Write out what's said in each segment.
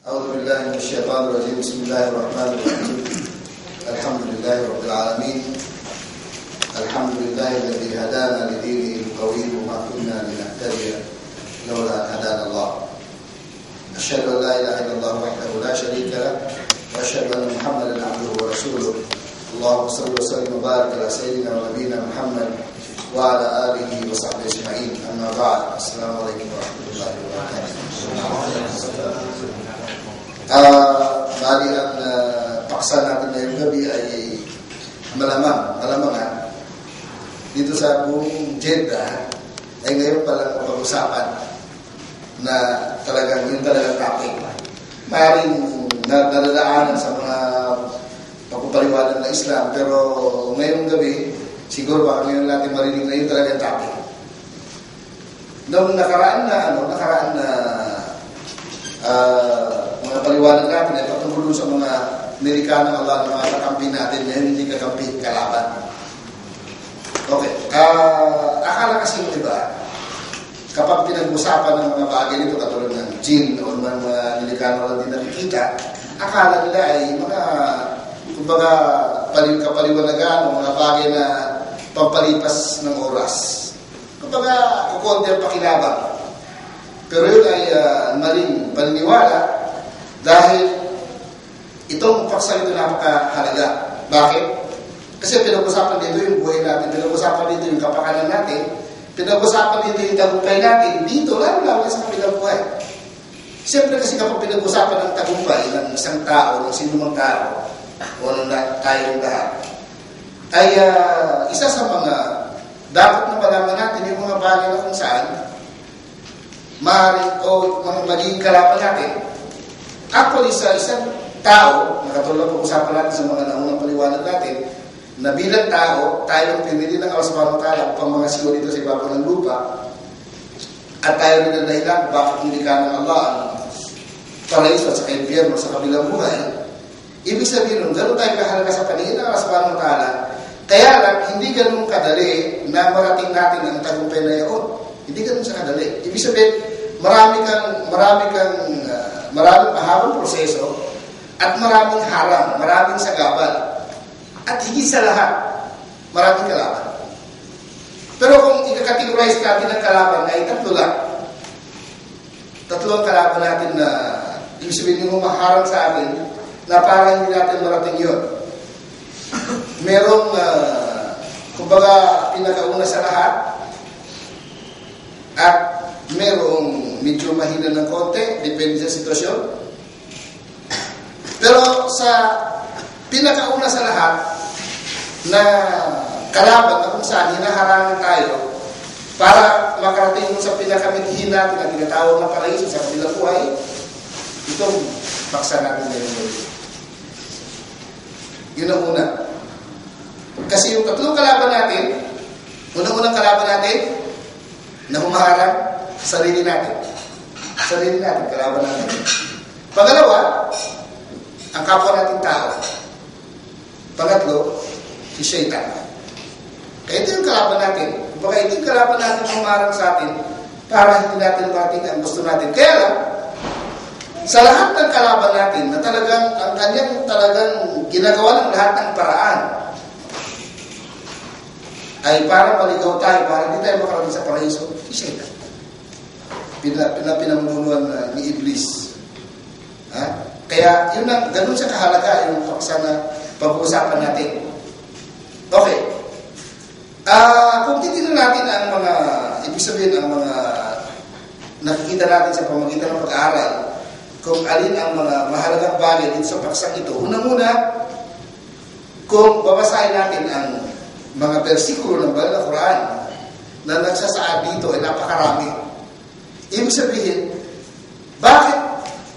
أعوذ بالله من الشيطان الرجيم. بسم الله الرحمن الرحيم. الحمد لله رب العالمين. الحمد لله الذي هدانا لدينه القويم وما كنا لنهتدي لولا أن هدانا الله. أشهد أن لا إله إلا الله وحده لا شريك له وأشهد أن محمدا عبده ورسوله. اللهم صل وسلم وبارك على سيدنا ونبينا محمد وعلى آله وصحبه أجمعين. أما بعد. السلام عليكم ورحمة الله وبركاته. Bali ang paksa natin ngayong gabi ay malamang dito sa buong Jeddah ay ngayon palang mapag-usapan na talagang topic. Maaaring nadadaanan sa mga pagpapaliwanag ng Islam, pero ngayong gabi siguro baka ngayon natin marinig na yun talagang topic. Noong nakaraan na mga paliwanag natin ay patungkol sa mga Amerikanong Allah na mga kakampi natin na hindi kakampi, kalaban. Okay. Akala kasi yung iba, kapag pinag-usapan ng mga bagay nito, katulad ng jinn o mga Amerikanong Allah din nakikita, akala nila ay mga kumbaga kapaliwanagan o mga bagay na pampalipas ng oras. Kumbaga, kukonti ang pakilabang. Pero yun ay maling paniniwala dahil itong paksa ito napakahalaga. Bakit? Kasi pinag-usapan dito yung buhay natin, pinag-usapan dito yung kapakanan natin, pinag-usapan dito yung tagumpay natin, dito, lalo sa kabilang buhay. Siyempre kasi kapag pinag-usapan ng tagumpay ng isang tao, ng sinumang tao, o ng tayong lahat, ay isa sa mga dapat na malaman natin yung mga bagay na kung saan maaaring o mga magiging kalaban natin. Actually, sa isang tao, nakatulad po usapan natin sa mga naunang paliwanag natin, na bilang tao, tayong pinili ng Allah subhanahu wa ta'ala upang mga siyo dito sa ibabaw ng lupa, at tayo rin ang dahilan bakit hindi ka ng Allah ang paraiso at sa impyerno sa kabilang buhay. Ibig sabihin nun, gano'n tayo kahalaga sa paningin ng Allah subhanahu wa ta'ala, kaya lang, hindi gano'n kadali na marating natin ang tagumpay na yun. Hindi gano'n sa kadali. Ibig sabihin, maraming mahabang proseso at maraming harang, maraming sagabal. At higit sa lahat, maraming kalaban. Pero kung i-categorize natin ang kalaban ay tatlo lang. Tatlo ang kalaban natin na ibig sabihin yung maharang sa atin na parang hindi natin marating yun. Merong, kumbaga, pinakauna sa lahat at merong medyo mahina ng konti, depende sa sitwasyon. Pero sa pinakauna sa lahat na kalaban na kung saan hinaharangan tayo para makarating sa pinakamidhin natin na tinatawag na paraiso sa kabilang buhay, itong paksa natin ngayon. Yun ang una. Kasi yung tatlong kalaban natin, unang-unang kalaban natin na humaharang, sarili natin. Sarili natin, kalaban natin. Pangalawa, ang kapwa nating tao. Pangatlo, si Shaitan. Kaya ito yung kalaban natin. Baka ito yung kalaban natin na humarang sa atin para hindi natin marating ang gusto natin. Kaya lang, sa lahat ng kalaban natin na talagang, ang kanyang talagang ginagawa ng lahat ng paraan ay para maligaw tayo, para hindi tayo makarating sa paraiso, si Shaitan. Pinamunuan ni Iblis. Kaya yun ang ganun sa kahalaga yung paksa na pag-uusapan natin. Okay. Kung titignan natin ang mga ibig sabihin ang mga nakikita natin sa pamagitan ng pag-aaral, kung alin ang mga mahalagang bagay dito sa paksang ito, unang-una, kung babasahin natin ang mga bersikulo ng Banal na Quran na nagsasaad dito ay napakarami. Ibig sabihin, bakit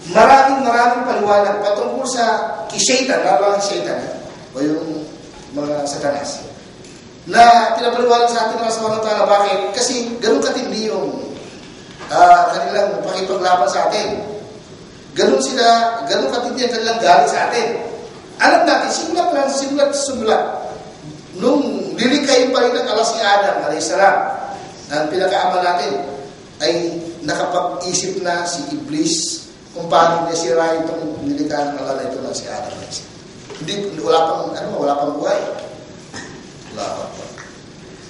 maraming paliwanag patungkol sa Shaitan, lalo ang Shaitan, o yung mga satanas, na pinapaliwanag sa atin ng Allah subhanahu wa ta'ala. Bakit? Kasi ganun katindi yung kanilang pakipaglaban sa atin. Ganun katindi ang kanilang galit sa atin. Alam natin, simulat. Nung lilikayin pa rin ng Allah si Adam, alayhisalam, ang pinakaama natin, ay nakapag-isip na si Iblis kung paano niya sira itong nilikha ng Allah na ito ng si Adam. Hindi, wala pang buhay. Wala pang buhay.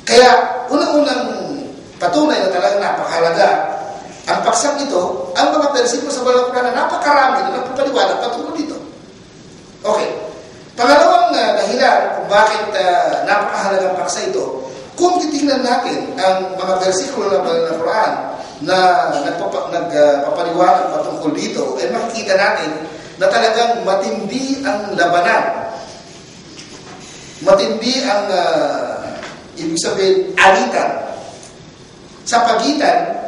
Kaya, unang-unang patunay na talagang napakahalaga ang paksang ito, ang mga bersikulo sa Balang Quran na napakarami na nagpapaliwanag patungkol dito. Okay. Pangalawang dahilan kung bakit napakahalagang paksa ito, kung titingnan natin ang mga bersikulo ng Balang Quran na nagpapaliwanag patungkol dito, ay makikita natin na talagang matindi ang labanan. Matindi ang ibig sabihin, alitan sa pagitan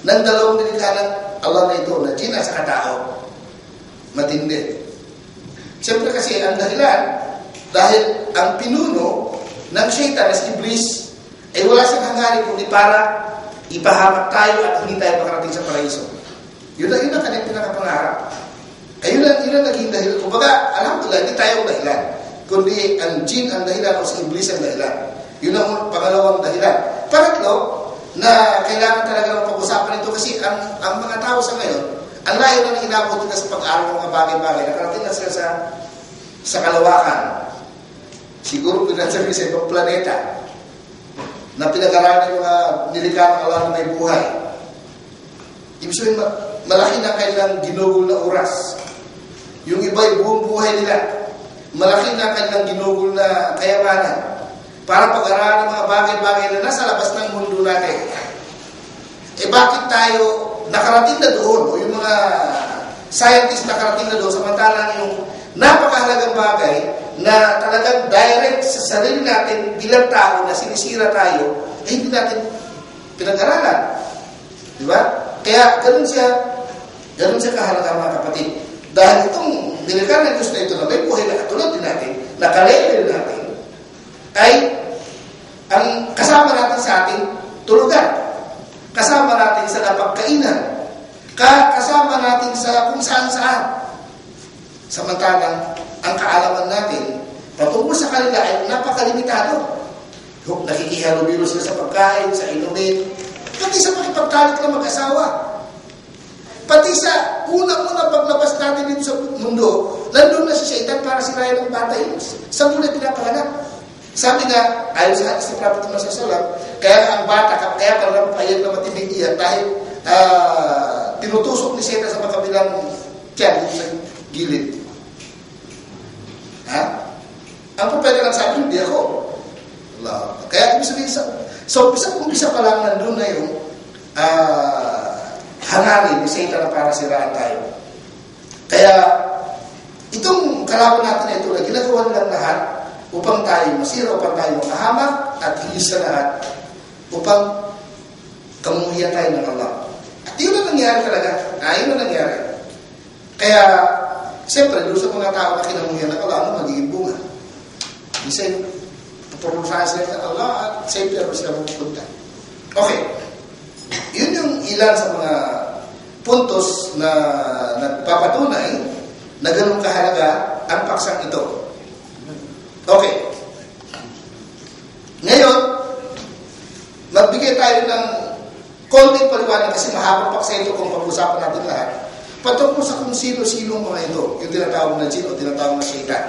ng dalawang nilikha ng Allah na ito, na jinn at saka tao. Matindi. Siyempre kasi ang dahilan, dahil ang pinuno ng syaitan na si Iblis ay wala siyang hangarin kundi para ipahamak tayo at hindi tayo makarating sa paraiso. Yun ang kanyang pinakapangarap. Ay yun ang naging dahilan. Kumbaga, alhamdulillah, hindi tayo ang dahilan, kundi ang jinn ang dahilan o si Iblis ang dahilan. Yun ang pangalawang dahilan. Pangatlo, na kailangan talaga ng pag-usapan ito kasi ang mga tao sa ngayon, ang layo na inabot nila sa pag-aaral ng mga bagay-bagay, nakarating na sila sa kalawakan. Siguro pinagsabi sa ibang planeta na pinag-aralan ng mga nilikha ng Allah na may buhay. Ibig sabihin, malaki na kanilang ginugol na oras. Yung iba ay buong buhay nila. Malaki na kanilang ginugol na kayamanan para pag-aralan ng mga bagay-bagay na nasa labas ng mundo natin. Eh bakit tayo nakarating na doon? O yung mga scientists nakarating na doon, samantalang yung napakahalagang bagay na talagang direct sa sarili natin bilang tao na sinisira tayo, eh hindi natin pinag-aralan. Diba? Kaya ganun siya kahalaga mga kapatid. Dahil itong nilikha ng Diyos na ito na may buhay na katulad din natin, nakalevel natin, ay ang kasama natin sa ating tulugan, kasama natin sa napagkainan, kasama natin sa kung saan-saan. Samantalang ang kaalaman natin patungkol sa kanila ay napakalimitado. Nakikihalubilo sila sa pagkain, sa inumin, pati sa pakipagtalik ng mag-asawa, pati sa unang-unang paglabas natin dito sa mundo, nandun na si Satan para sirayan ng bata yun. Sa muna pinapanganak. Sabi nga, ayon sa hadis ni Prophet Muhammad SAW, kaya ang bata, kaya parang payag na matibig iyan dahil tinutusok ni Satan sa magkabilang tiyan sa gilid. Ha? Ang propeta lang sabi, hindi ako. Allah. Kaya ibig sabihin, so umpisa pa lang nandun na yung hangarin ni Satan na para siraan tayo. Kaya itong kalaban natin na ito na ginagawa nilang lahat upang tayo masira, upang tayo makahamak, at higit sa lahat, upang kamuhiyan tayo ng Allah. At yun ang nangyari talaga. Yun ang nangyari. Kaya, siyempre, doon sa mga tao na kinamuhiyan ng Allah, ano magiging bunga? Minsan, pupurusahan sila ng Allah at siyempre ako sila pupunta. Okay. Yun yung ilan sa mga puntos na nagpapatunay na ganun kahalaga ang paksang ito. Okay. Ngayon, magbigay tayo ng konting paliwanag kasi mahabang paksa ito kung pag-usapan natin lahat. Patungkol sa kung sino-sino mga ito, yung tinatawag na jinn o tinatawag na syaitan.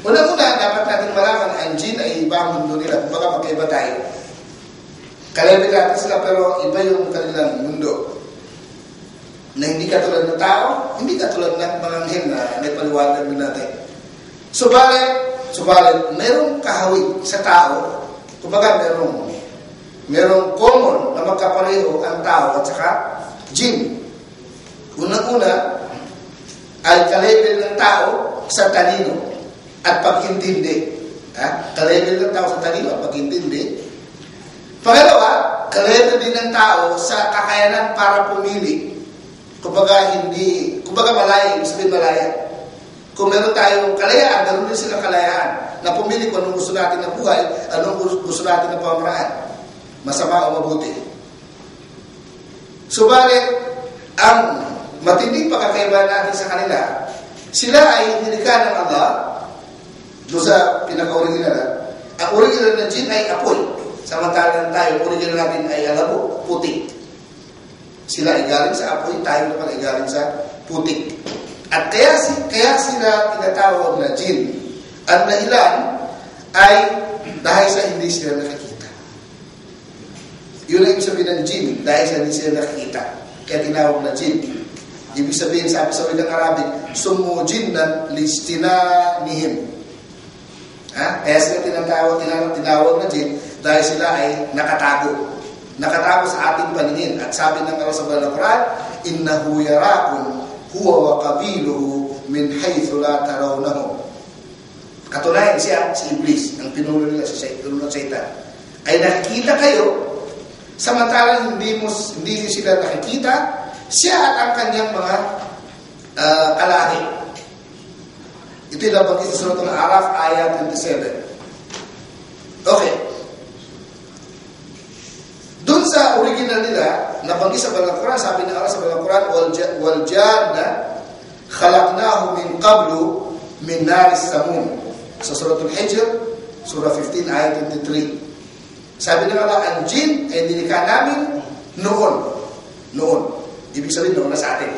Una-una, dapat natin malaman ang jinn ay iba ang mundo nila. Kumbaga magkaiba tayo. Kalabit natin sila pero iba yung kanilang mundo. Na hindi katulad ng tao, hindi katulad ng mga anghel na may paliwanag natin. Subalit, merong kahawig sa tao. Kumbaga, merong common na magkapareho ang tao at saka jinn. Unang-una ay ka-level ng tao sa talino at pag-intindi. Ka-level ng tao sa talino at pag-intindi. Pangalawa, ka-level din ng tao sa kakayanan para pumili. Kumbaga malaya, ibig sabihin malaya. Kung meron tayong kalayaan, meron din silang kalayaan na pumili kung anong gusto natin na buhay, anong gusto natin na pamamaraan. Masama o mabuti. Subalit, ang matinding pagkakaiba natin sa kanila, sila ay nilikha ng Allah doon sa pinaka-original. Ang original ng jinn ay apoy. Samantalang tayo, original natin ay alabo, puti. Sila ay galing sa apoy, tayo naman ay galing sa putik. At kaya sila tinatawag na jinn. Ang dahilan ay dahil sa hindi sila nakikita. Yun ang ibig sabihin ng jinn, dahil sa hindi sila nakikita. Kaya tinawag na jinn. Ibig sabihin, sabi sa wikang Arabic, sumu jinnan listinanihim. Kaya sila tinawag na jinn dahil sila ay nakatago. Nakatago sa ating paningin. At sabi ng Allah sa Banal Quran, innahu yarakum huwa wa qabiluhu min haythu la tarawnahum. Katunayan siya, si Iblis, ang pinuno nila sa Satan, ay nakikita kayo, samantalang hindi niyo sila nakikita, siya at ang kanyang mga kalahi. Ito yung nabanggit sa Surah Al-Araf, ayat 27. Okay. Doon sa original nila, nabanggit sa Banal Quran, sabi ng Allah sa Banal Quran, wal janna khalaqnahu min qablu min naris samum. Sa Surah Al-Hijr, Surah 15, ayat 23. Sabi ng Allah, ang jinn ay nilikha namin noon. Ibig sabihin noon na sa atin.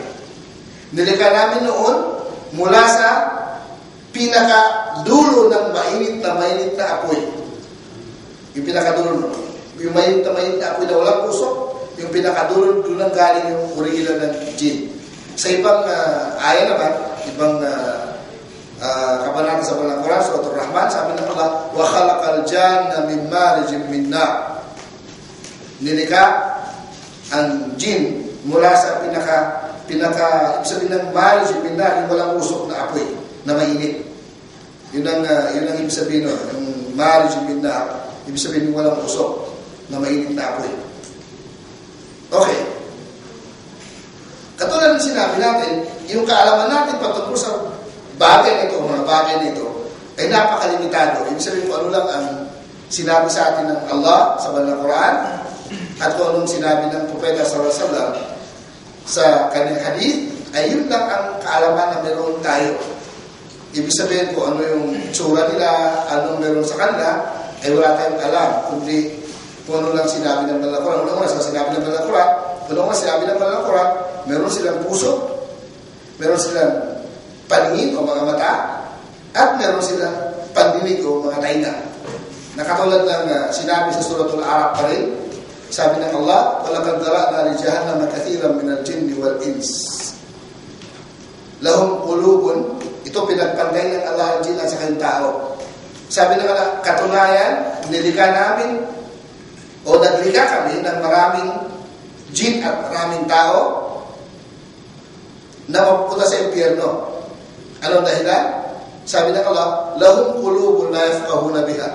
Nilikha namin noon mula sa pinakadulo ng mainit na apoy. Yung pinakadulo noon. Yung mainit na apoy na walang usok, yung pinakadulo doon ang galing yung original ng jinn. Sa ibang ayat naman, ibang kabanata sa Banal Quran, Surah Ar-Rahman, sabi ng Allah, wa khalaqal janna min marijin min nar. Nilikha ang jinn mula sa ibig sabihin ng marijin min nar, yung walang usok na apoy na mainit. Yun ang ibig sabihin nun, yung marijin min nar, ibig sabihin yung walang usok na mainit na apoy. Okay. Katulad ng sinabi natin, yung kaalaman natin patungkol sa bagay nito, mga bagay nito, ay napakalimitado. Ibig sabihin kung ano lang ang sinabi sa atin ng Allah sa Banal Quran at kung anong sinabi ng Propeta sallallahu alaihi wasallam sa kanyang hadith, ay yun lang ang kaalaman na meron tayo. Ibig sabihin kung ano yung tsura nila, anong meron sa kanila, ay wala tayong alam, kundi kung ano lang sinabi ng Banal Quran. Unang-una sa sinabi ng Banal Quran, sinabi ng Banal Quran, meron silang puso, meron silang paningin o mga mata, at meron silang pandinig o mga tainga. Nakatulad ng sinabi sa Surah Al-Araf pa rin, sabi ng Allah, وَلَقَدْ ذَرَأْنَا لِجَهَنَّمَ كَثِيرًا مِنَ الْجِنِّ وَالْإِنسِ لَهُمْ قُلُوبٌ. Ito pinagpantay ng Allah ang jinn at sa kanyang tao. Sabi ng Allah, katunayan, nilikha namin o naglikha kami ng maraming jinn at maraming tao na mapupunta sa impyerno. Anong dahilan? Sabi ng Allah, lahum qulubun la yafqahuna biha.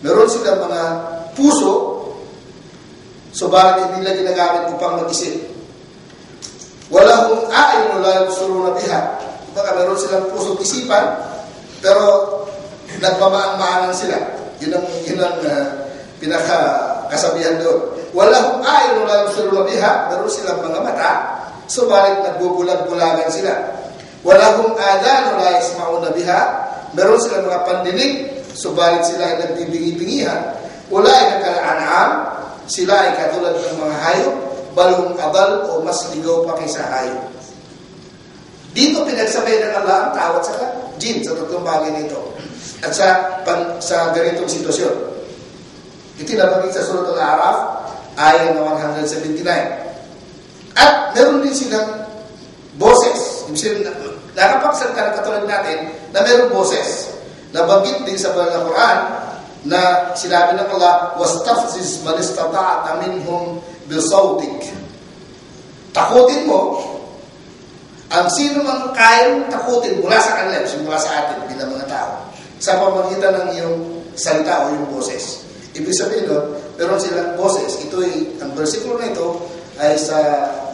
Meron silang mga puso, subalit hindi nila ginagamit upang mag-isip. Walahum a'yun la yubsiruna biha. Baka meron silang pusong isipan, pero nagmamaang-maangan sila. Yun ang pinaka-kasabihan doon. Walahum a'yun la yubsiruna biha. Meron silang mga mata, subalit nagbubulag-bulagan sila. Walahum adanu la yasma'una biha. Meron silang mga pandinig, subalit sila ay nagbibingi-bingihan. Ulaika kal-an'am, sila ay katulad ng mga hayop, balhum adal o mas ligaw pa kaysa hayop. Dito pinagsabay ng Allah ang tawad sa jinn sa tatlong bagay nito. At sa ganitong sitwasyon. Ito nabanggit sa Surah Al-Araf, ayat 179. At meron din silang boses. Ibig sabihin, nakapagsalita ng katulad natin na mayroong boses. Nabanggit din sa Banal Quran na sinabi ng Allah, wastafziz man istata'ta minhum bisawtik. Takutin mo ang sino mang kayang takutin mula sa kanila, mula sa atin bilang mga tao, sa pamamagitan ng iyong salita o iyong boses. Ibig sabihin doon, meron silang boses. Ang versikulo na ito ay sa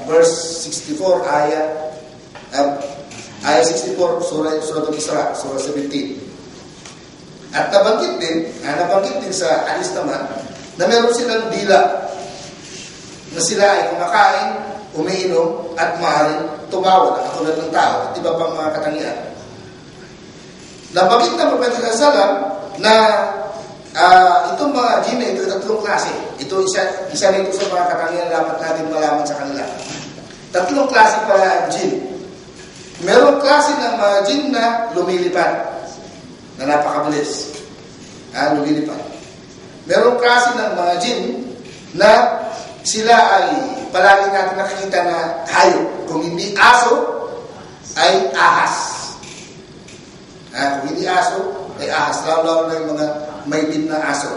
verse 64, ayat 64, Surah Al-Isra, Surah 17. At nabanggit din sa hadis naman na meron silang dila na sila ay kumakain, umiinom at maaaring tumawa na katulad ng tao at iba pang mga katangian. Nabanggit ng Propeta sallallahu alaihi wasallam na itong mga jinn na ito, tatlong klase. Ito isa nito sa mga katangian na dapat natin malaman sa kanila. Tatlong klase pala ang jinn. klase ng mga jinn na lumilipad, na napakabilis. Lumilipad. Merong klase ng mga jinn na sila ay palagi natin nakikita na hayop. Kung hindi aso, ay ahas. Kung hindi aso, ay ahas. Lalo-lalo na yung mga maitim na aso.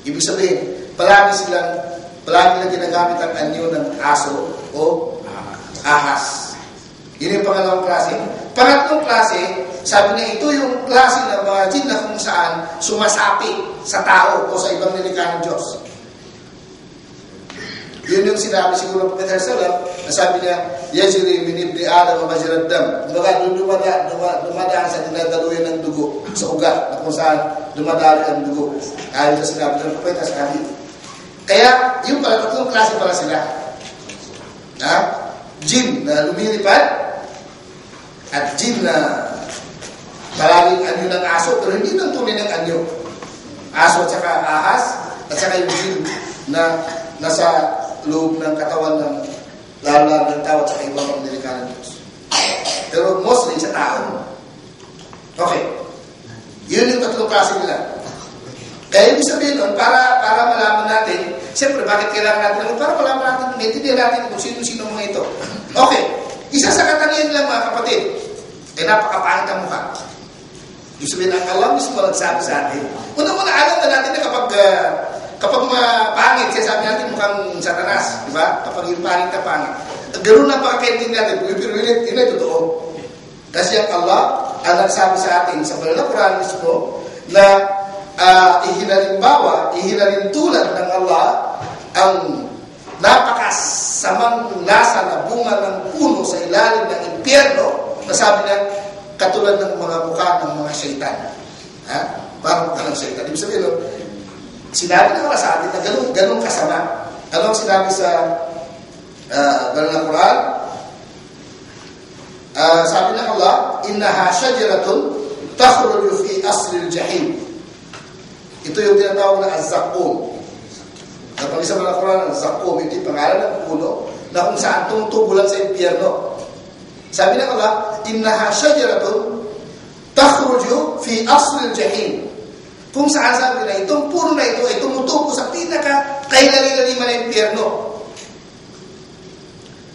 Ibig sabihin, palagi na ginagamit ang anyo ng aso o ahas. Yun yung pangalawang klase. Pangatlong klase, sabi niya, ito yung klase ng mga jinn na kung saan sumasapi sa tao o sa ibang nilikha ng Diyos. Yun yung sinabi siguro ng Prophet Sallallahu na sabi niya, Yajri min ibni Adam wa majrad dam. Dumadaan sa dinadaluyan ng dugo sa ugat na kung saan dumadalo ang dugo. Ayon sa sinabi ng Prophet sa hadith. Kaya, yung pala, tatlong klase pala sila. Jinn na lumilipad at jinn na palaging anyo ng aso, pero hindi ng tunay ng anyo. Aso at saka ahas, at saka yung jinn na nasa loob ng katawan ng lalo ng tao at saka ibang pangnilikha ng Diyos. Pero mostly sa tao. Okay. Yun yung tatlong klase nila. Kaya ibig sabihin nun, para malaman natin, siyempre, bakit kailangan natin? Para malaman natin, maintindihan natin kung sino-sino mga ito. Okay. Isa sa katangian nila, mga kapatid, ay napakapangit ang mukha. Ibig sabihin, ang Allah mismo nagsabi sa atin. Una-una, alam na natin na kapag pangit, siya sabi natin mukhang satanas. Di ba? Kapag yung pangit na pangit. Ganoon na pakakaintin natin. Pero yun ay totoo. Kasi ang Allah, ang nagsabi sa atin sa banal na Quran mismo, na ihinaling tulad ng Allah ang napakasamang lasa na bunga ng puno sa ilalim ng impyerno, na sabi niya, katulad ng mga mukha ng mga syaitan. Parang mukha ng syaitan. Ibig sabihin, sinabi ng Allah sa atin na ganun kasama. Ano ang sinabi sa banal na Quran? Sabi ng Allah, innaha shajaratun takhruju fi asli al-jahim. Ito yung tinatawag na az-zaqqum. Napag-isa banal na Quran, az-zaqqum, ito yung pangalan ng puno na kung saan tumutubulan sa impyerno. Sabi ng Allah, innaha shajaratun takhruju fi asli al-jahim. Kung saan sabi na itong puno na ito ay tumutubo sa pinaka-kailalim-laliman na impyerno.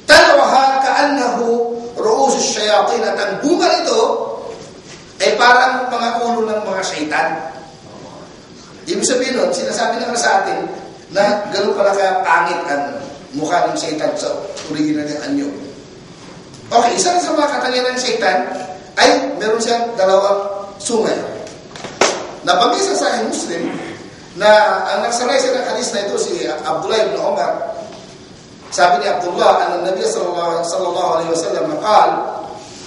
Talwaha ka'annahu ru'usus shayatin, at ang bunga nito ay parang mga ulo ng mga syaitan. Ibig sabihin nun, sinasabi naman sa atin na gano'n pala kaya pangit ang mukha ng syaitan sa original ng anyo. Okay, isa sa mga katangian ng syaitan ay meron siyang dalawang sungay. Napag-isa sa Sahih Muslim na ang nagsalay sa hadis na ito si Abdullah ibn Umar. Sabi ni Abdullah, ang Nabi sallallahu alaihi wasallam naqal,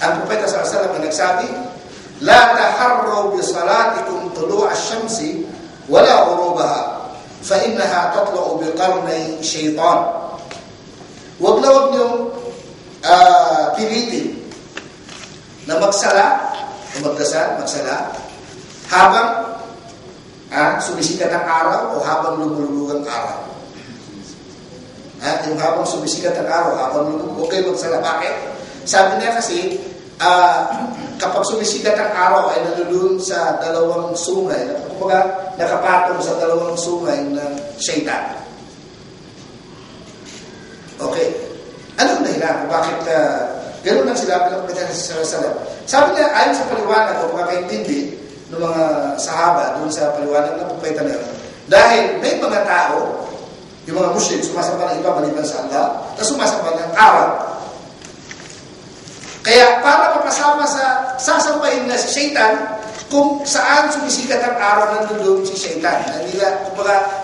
ang Propeta sallallahu alaihi wasallam nagsabi, la taharru bi salatikum tulu' asy-syamsi wala ghurubaha fa innaha tatlu'u bi qarnay syaitan. Wag niyong pilitin na magsala habang sumisikat ang araw o habang lumulubog ang araw. Yung habang sumisikat ang araw, habang lumulubog, okay magsala. Bakit? Sabi niya kasi, kapag sumisikat ang araw ay nalulun sa dalawang sungay, kumbaga nakapatong sa dalawang sungay ng syaitan. Okay. Anong dahilan? Bakit ganoon ang sinabi ng Propeta sallallahu alaihi wasallam? Sabi niya, ayon sa paliwanag o pagkakaintindi ng mga sahaba doon sa paliwanag ng Propeta na yun, dahil may mga tao, yung mga musyrik, sumasamba ng iba maliban sa Allah, na sumasamba ng araw. Kaya para mapasama sa sasambahin na si Shaitan, kung saan sumisikat ang araw ng doon si Shaitan.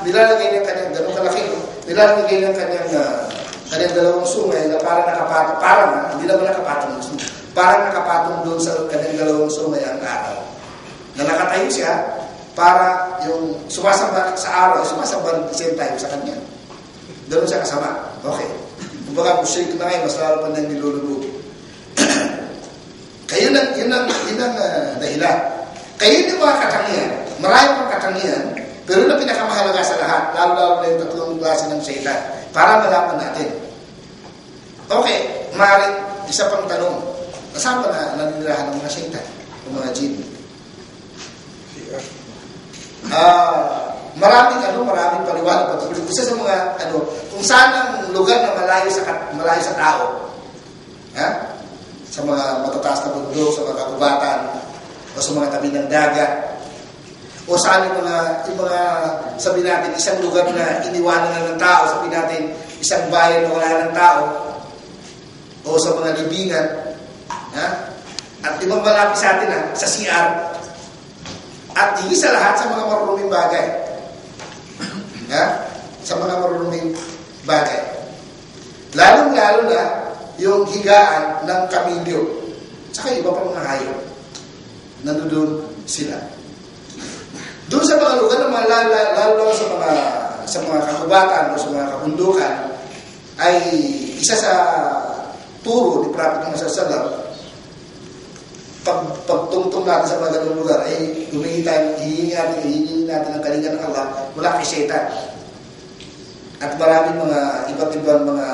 Nilalagay niya kanyang ganun kalaki, nilalagay niya kanyang dalawang sungay na hindi naman nakapatong, parang nakapatong doon sa kanyang dalawang sungay ang araw. Na nakatayo siya para yung sumasamba sa araw, sumasamba at the same time sa kanya. Doon siya kasama. Okay. Kung baka musyrik na ngayon, mas lalo pa nang nilulubog. Kaya yun ang dahilan. Kaya yun yung mga katangian. Maraming mga katangian, pero na pinakamahalaga sa lahat, lalo-lalo na yung tatlong klase ng syaitan, para malaman natin. Okay, maaari, isa pang tanong. kasama na naninirahan ng mga syaitan, ng mga jinn. Maraming paliwanag patungkol. Isa sa mga kung saan ang lugar na malayo sa tao, sa mga matataas na bundok, sa mga kagubatan, o sa mga tabi ng dagat, o saan yung mga sabi natin, isang lugar na iniwanan na ng tao, sabi natin, isang bayan na wala ng tao, o sa mga libingan, at ibang malapit sa atin, sa CR, at higit sa lahat sa mga maruruming bagay. Sa mga maruruming bagay. Lalong-lalo na yung higaan ng kamilyo, saka iba pang mga hayop. Nandun sila. Doon sa mga lugar na lalo sa mga kakubatan o sa mga kabundukan ay isa sa turo ni Prophet Muhammad sallallahu pagtungtong natin sa mga ganung lugar ay hihingi natin ang kalinga ng Allah mula kay Satan. At maraming mga iba't ibang mga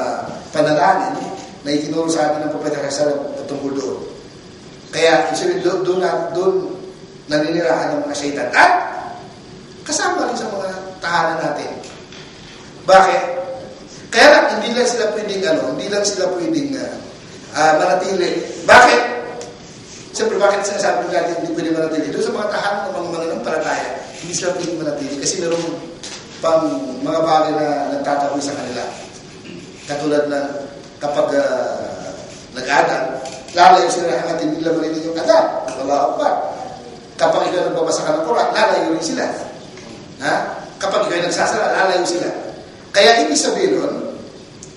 panalangin na itinuro sa atin ng Prophet sallallahu patungkol doon. Kaya doon naninirahan ng mga Satan. At kasama rin sa mga tahanan natin. Bakit? Kaya lang, hindi lang sila pwedeng manatili. Bakit? Siyempre, bakit sinasabi natin hindi pwedeng manatili? Doon sa mga tahanan ng mga mananampalataya, hindi sila pwedeng manatili kasi meron pang mga bagay na nagtataboy sa kanila. Katulad na kapag nag-adal, lalayo sila hanggang hindi nila marinig yung adal. Wala pa. Kapag ikaw nagbabasa ka ng Quran, lalayo rin sila. Kapag ikaw nagsasala, lalayo sila. Kaya ibig sabihin nun,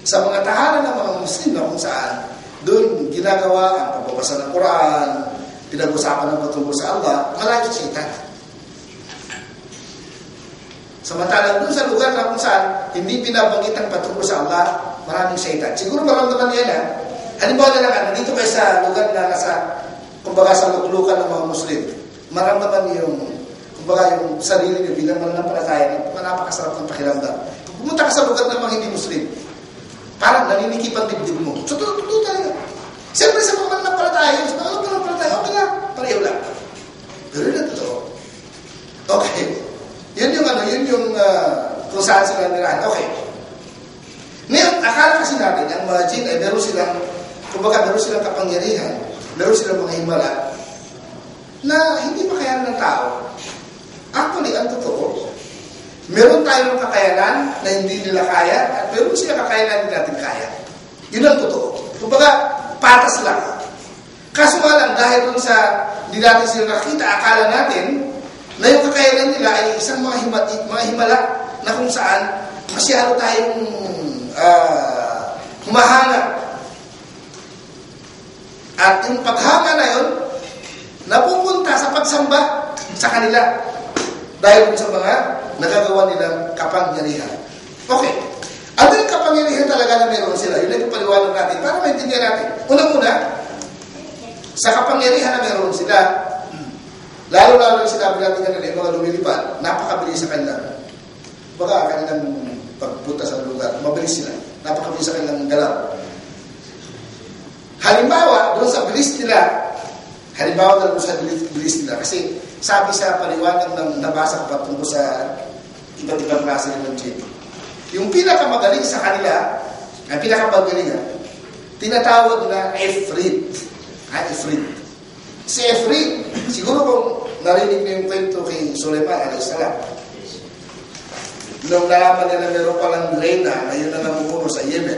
sa mga tahanan ng mga Muslim na kung saan, doon ginagawa ang pagbabasa ng Quran, pinag-usapan ng patungkol sa Allah, malayo sa Satan. Samantalang doon sa lugar na kung saan, hindi pinabanggit ang patungkol sa Allah, maraming Satan. Siguro maramdaman niya na, halimbawa na lang, nandito kayo sa lugar na nasa, kumbaga sa lukulukan ng mga Muslim, maramdaman niyo yung sarili niyo bilang mananampalataya na napakasarap ng pakiramdam. Kung pumunta ka sa lugar ng mga hindi Muslim, parang naninikip ang dibdib mo. So, totoo talaga. Siyempre sa mga mananampalataya, okay lang, pareho lang. Pero yun ang totoo. Okay. Yun yung kung saan sila nirahan. Okay. Ngayon, akala kasi natin, ang mga jinn ay meron silang kapangyarihan, meron silang mga himala, na hindi makayanan ng tao. Actually, ang totoo, meron tayong kakayanan na hindi nila kaya at meron silang kakayanan na natin kaya. Yun ang totoo. Kumbaga, patas lang. Kaso nga lang, dahil dun sa hindi natin sila nakita, akala natin na yung kakayanan nila ay isang mga himala na kung saan masyado tayong humahanga. At yung paghanga na yun, napupunta sa pagsamba sa kanila dahil sa mga nagagawa nilang kapangyarihan. Okay. Ano yung kapangyarihan talaga na meron sila? Yun ay paliwanag natin para maintindihan natin. Unang-una, sa kapangyarihan na meron sila, lalo-lalo yung sinabi natin kanila, yung mga lumilipad, napakabilis sa kanila. Baga, kanilang pagpunta sa lugar, mabilis sila. Napakabilis sa kanilang galaw. Halimbawa, doon sa bilis nila, kasi sabi sa paliwanag ng nabasa ko patungkol sa iba't ibang klase ng jinn. Yung pinakamagaling sa kanila, ang pinakamagaling, tinatawag na Ifrit. Ifrit. Si Ifrit, siguro kung narinig mo yung kwento kay Sulaiman a.s. Nung nalaman nila meron palang reyna na yun na namumuno sa Yemen,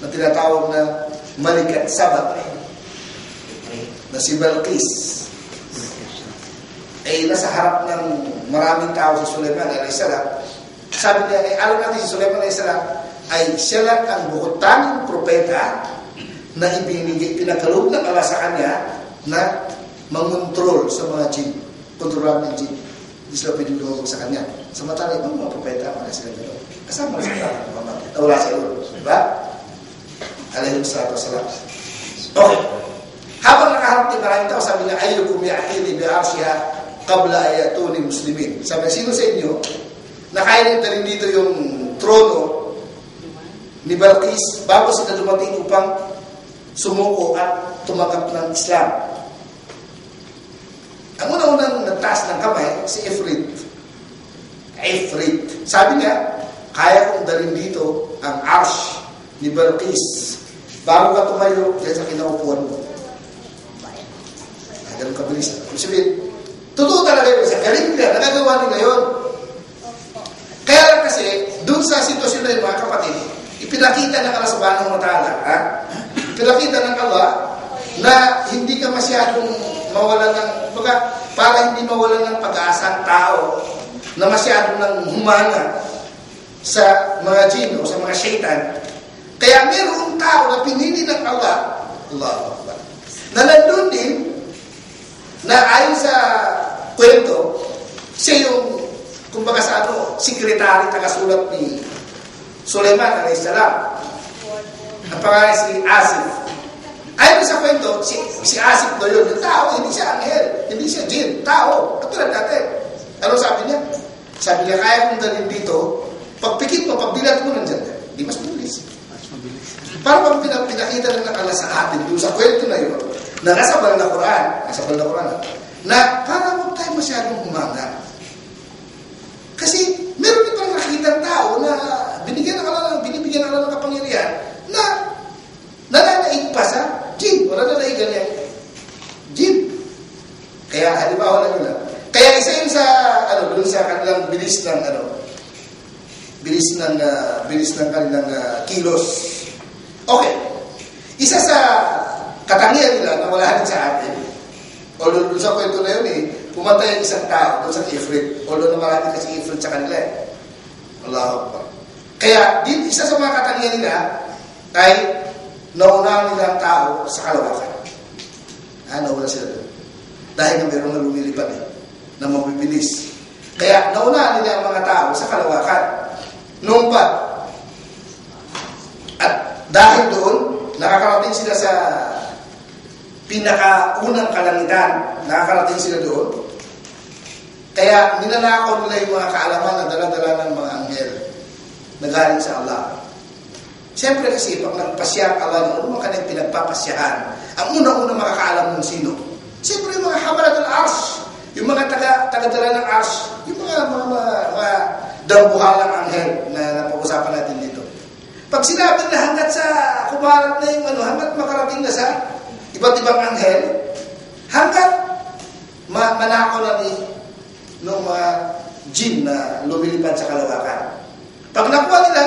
na tinatawag na Malikat Sabat, na si Balqis, ay nasa harap ng maraming tao si Sulaiman a.s. Sabi niya, alam natin si Sulaiman a.s. ay siya lang ang bukod-tanging propeta na pinagkaloob ng Allah sa kanya na mangontrol sa mga jinn, kontrolan ng jinn. Hindi sila pwede lumabag sa kanya. Samantala, ibang mga propeta, wala sila gano'n. Kasama na sila, wala sila. Diba? Alayhim salatu wassalam. Okay. Habang nakaharap ni maraming tao, sabi niya, ayyukum ya'tini bi'arshiha qabla ayatuni muslimin. Sabi niya, sino sa inyo, na kaya niyong dalhin dito yung trono ni Balqis bago sila dumating upang sumuko at tumanggap ng Islam. Ang unang nagtaas ng kamay, si Ifrit. Sabi niya, kaya kong dalhin dito ang arsh ni Balqis. Bago ka tumayo, yan sa kinaupuan mo. Ganun kabilis. Sabihin, totoo talaga yun. Galing nila, nagagawa nila yun. Kaya lang kasi, dun sa sitwasyon na yun, mga kapatid, ipinakita ng Allah subhanahu wa ta'ala, ipinakita ng Allah na hindi ka masyadong mawalan ng, para hindi mawalan ng pag-asa ang tao na masyadong nang humanga sa mga jinn o sa mga syaitan. Kaya mayroong tao na pinili ng Allah, na nandun din, na ayon sa kwento, siya yung, kumbaga sa sekretary, tagasulat ni Sulaiman alayhis salam. Ang pangalan si Asif. Ayon sa kwento, si Asif do yun, yung tao, hindi siya anghel, hindi siya jinn, tao, katulad natin. Ano sabi niya? Sabi niya, kaya kong dalhin dito, pagpikit mo, pagbilat mo nandyan, di mas mabilis. Para pag pinakita ng Allah sa atin, doon sa kwento na yun, na nasa banal na Quran, na para huwag tayo masyadong humanga. Kasi meron din parang nakikita ng tao na binibigyan ng Allah ng kapangyarihan na nananaig pa sa jinn o nananaigan niya jinn. Kaya halimbawa lang yun. Kaya isa yun sa doon sa kanilang bilis ng kanilang kilos. Okay. Isa sa katangian nila na wala din sa atin, although doon sa kwento na yun pumatay ang isang tao doon sa Ifrit, although na marami kasi Ifrit sa kanila Allahu Akbar. Kaya din isa sa mga katangian nila ay naunahan nila ang tao sa kalawakan. Nawala sila doon. Dahil na mayroong na lumilipad na mabibilis. Kaya naunahan nila ang mga tao sa kalawakan. Noong pa. At dahil doon, nakakarating sila sa pinakaunang kalangitan. Nakakarating sila doon. Kaya ninanakaw nila yung mga kaalaman na dala-dala ng mga anghel na galing sa Allah. Siyempre kasi, pag nagpasya ang Allah, ano mga kanyang pinagpapasyahan, ang unang-unang makakaalam ng sino? Siyempre yung mga hamalat ng arsh, yung mga taga-dala ng arsh, yung mga dambuhalang anghel na napag-usapan natin dito. Pag sinabi na hanggat sa kumarat na yung hanggat makarating na sa iba't ibang anghel, hanggat manakaw na ng mga jinn na lumilipad sa kalawakan. Pag nakuha nila,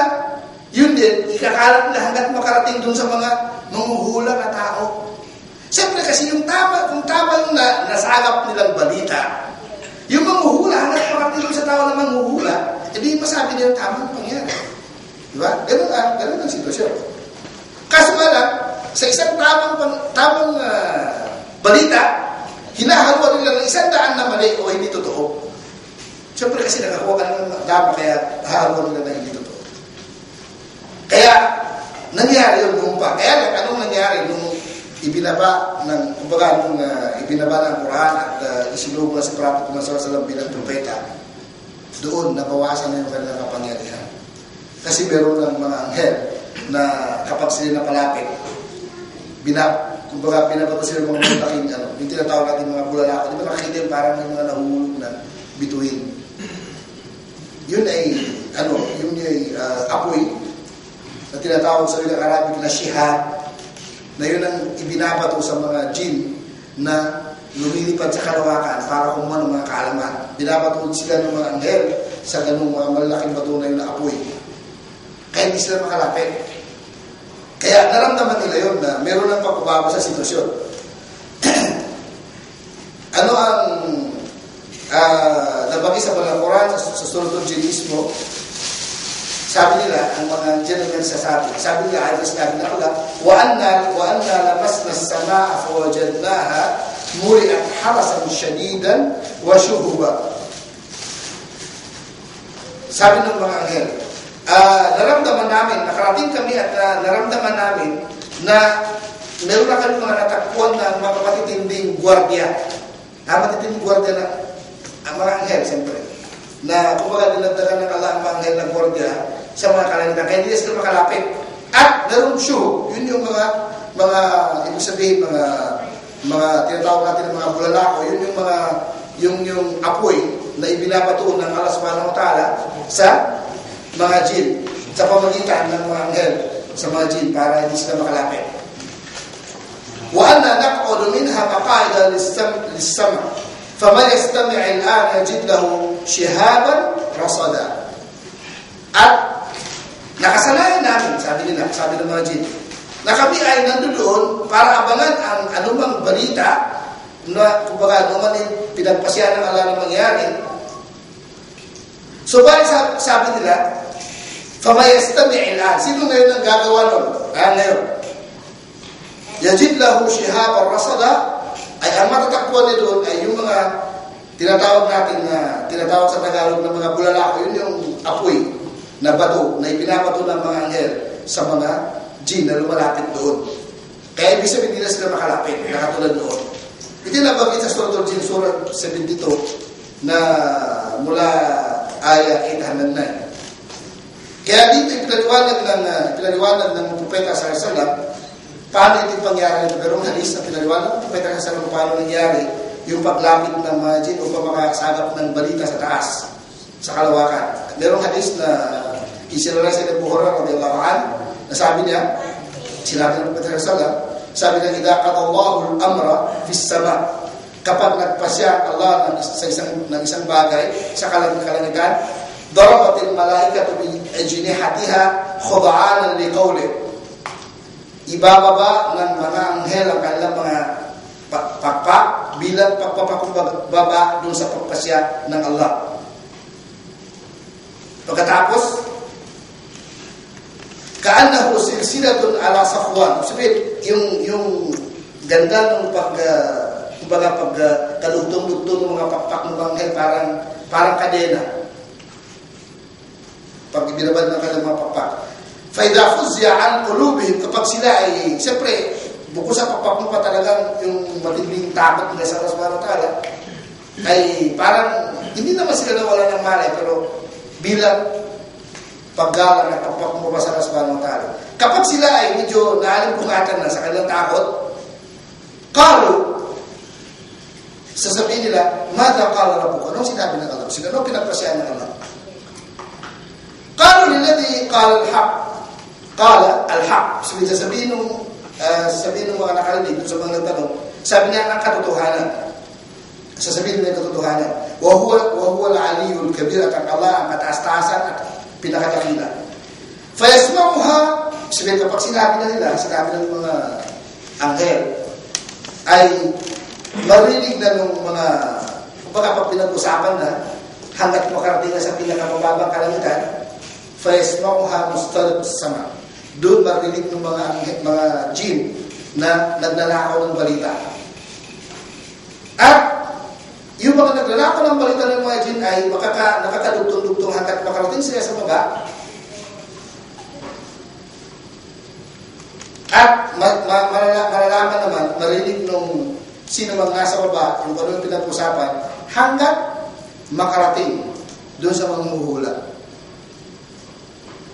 yun din, ikakalat nila hanggat makarating dun sa mga manghuhula na tao. Siyempre kasi kung tama yung nasagap nilang balita, yung manghuhula, hanggat makarating dun sa tao na manghuhula, hindi masabi nila tamang pangyari. Diba? Ganun ang sitwasyon. Kaso nga lang, sa isang tamang balita, hinahalwa nila ng 100 na mali o hindi totoo. Siyempre kasi nakakuha ka ng dama, kaya hahalwa nila na hindi totoo. Kaya, nangyari yun noong pa. Kaya lang, anong nangyari nung ibinaba ng Quran at isinugol sa Prophet Muhammad sallallahu alaihi wasallam bilang propeta, doon nabawasan na yung kanilang kapangyarihan. Kasi meron ng mga anghel na kapag sila napalapit, binabato sila ng mga malaking, yung tinatawag natin mga bulalako. Di ba nakikita yung parang may mga nahulog na bituin? Yun ay, apoy na tinatawag sa wilang Arabic na shihad, na yun ang ibinabato sa mga jinn na lumilipad sa kalawakan para kumuha ng mga kaalaman. Binabato sila ng mga anghel sa ganung mga malaking bato na yun na apoy. Kaya hindi sila makalapit. Kaya naramdaman nila yun na meron ng pagbabago sa sitwasyon. Ano ang nabagi sa mga Quran sa Surah Al-Jinn mismo? Sabi nila, ang mga dyan sabi nila, address natin na pala, wa anna lamasna as-samaa fa wajadnaha muri'at harasan shadidan wa shuhuba. Sabi ng mga anghel, naramdaman namin, nakarating kami at naramdaman namin na meron na kami mga natakpuan na mga matitinding gwardiya. Matitinding gwardiya na ang mga anghel, siyempre. Na kumbaga dinagdagan ng Allah ang mga anghel na gwardiya sa mga kalangitan. Kaya hindi sila makalapit. At meron shuhub, yun yung mga ibig sabihin, mga tinatawag natin ng mga bulalako, yun yung apoy na ibinabato ng Allah subhanahu wa ta'ala sa mga jinn, sa pamagitan ng mga anghel sa mga jinn para hindi sila makalapit. وأنا نقعد منها مقاعد للسمع فمن يستمع الآن يجد له شهابا رصدا. At nakasanayan namin, sabi ng mga jinn, na kami ay nandoon para abangan ang anumang balita na kumbaga anuman pinagpasya ng Allah na mangyari. So bakit sabi nila, فَمَا يَسْتَمِعِ الْآنِ, sino ngayon ang gagawa nun? Ngayon, يَجِدْ لَهُ شِهَابًا رَصَدًا, ay ang matatakbuhan niya doon ay yung mga tinatawag sa Tagalog ng mga bulalako, yun yung apoy na bato, na ipinabato ng mga anghel sa mga jinn na lumalapit doon. Kaya ibig sabihin, hindi na sila makalapit, nakatulad doon. Ito nabanggit sa Surah Al-Jinn, Surah 72, na mula ayah 809. Kaya dito pinaliwanag ng Propeta sallallahu alaihi wasallam paano ito pangyari nito. Pero ang hadis na pinaliwanag ng Propeta sallallahu alaihi wasallam paano nangyari yung paglapit ng mga jinn upang makasagap ng balita sa taas, sa kalawakan. Merong hadis na isinara sa Abu Hurairah radhiyallahu anhu, na sabi niya, sinabi ng Propeta sallallahu alaihi wasallam, sabi niya, idza qada Allahu al-amra fi as-sama', kapag nagpasya Allah ng isang bagay sa kalangitan, darabatil malaikatu bi ajnihatiha khud'anan liqawli, ibababa ng mga anghel ang kanilang mga pakpak bilang pagpapakumbaba doon sa pagpasya ng Allah. Pagkatapos, kaannahu silsilatun ala safwan, sabihin yung ganda ng kalugtong-lugtong ng mga pakpak ng mga anghel, parang kadena pag ibinabad ng kanilang mga pakpak. فَإِذَا فُزِّعَ عَنْ قُلُوبِهِمْ, kapag sila ay, siyempre, bukod sa pakpak mo pa talagang yung matinding takot nila sa Allah subhanahu wa ta'ala, ay parang, hindi naman sila nawala ng malay, pero bilang paggalang na pakpak mo pa sa Allah subhanahu wa ta'ala. Kapag sila ay medyo naalimpungatan na sa kanilang takot, qalu, sasabihin nila, mada qala rabbuka, anong sinabi ng Allah? Sino pinagpasyahan ng Allah? Qalu lilladhi qala al-haq, qala al-haq. Sabihin ng mga nakarinig sa mga nagtanong, sabi niya ang katotohanan. Sasabihin niya ang katotohanan. Wa huwa al-aliyyul kabir, at ang Allah ang kataas-taasan at pinakadakila. Fayasma'uha, sabihin kapag sinabi ng mga anghel, ay marinig na ng mga, kumbaga pag pinag-usapan na, hanggat makarating na sa pinakamababang kalangitan, fayasma'uha mustalib sama. Doon marinig ng mga jinn na nagnanakaw ng balita. At yung mga nagnanakaw ng balita ng mga jinn ay nakakadugtong-dugtong hanggat makarating sila sa baba. At malalaman naman, marinig nung sino mang nasa baba, yung ano yung pinag-usapan, hanggat makarating doon sa mga muhula.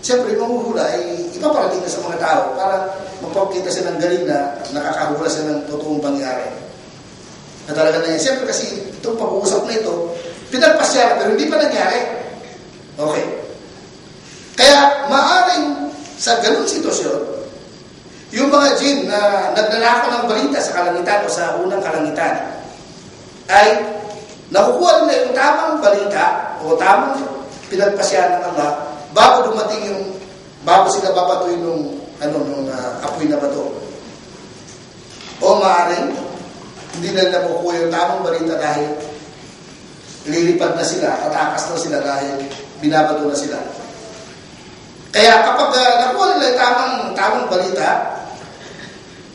Siyempre, yung muhula ay ipaparating na sa mga tao para magpapakita sila ng galing na nakakahula sila ng totoong pangyari. Na talaga na yan. Siyempre kasi itong pag-uusap na ito, pinagpasya pero hindi pa nangyari. Okay. Kaya maaaring sa ganung sitwasyon, yung mga jinn na nagnanakaw ng balita sa kalangitan o sa unang kalangitan ay nakukuha nila yung tamang balita o tamang pinagpasya ng Allah bago sila babatuin nung apoy na bato. O maaaring hindi na nakukuha yung tamang balita dahil lilipad na sila, tatakas na sila dahil binabato na sila. Kaya kapag nakuha nila yung tamang balita,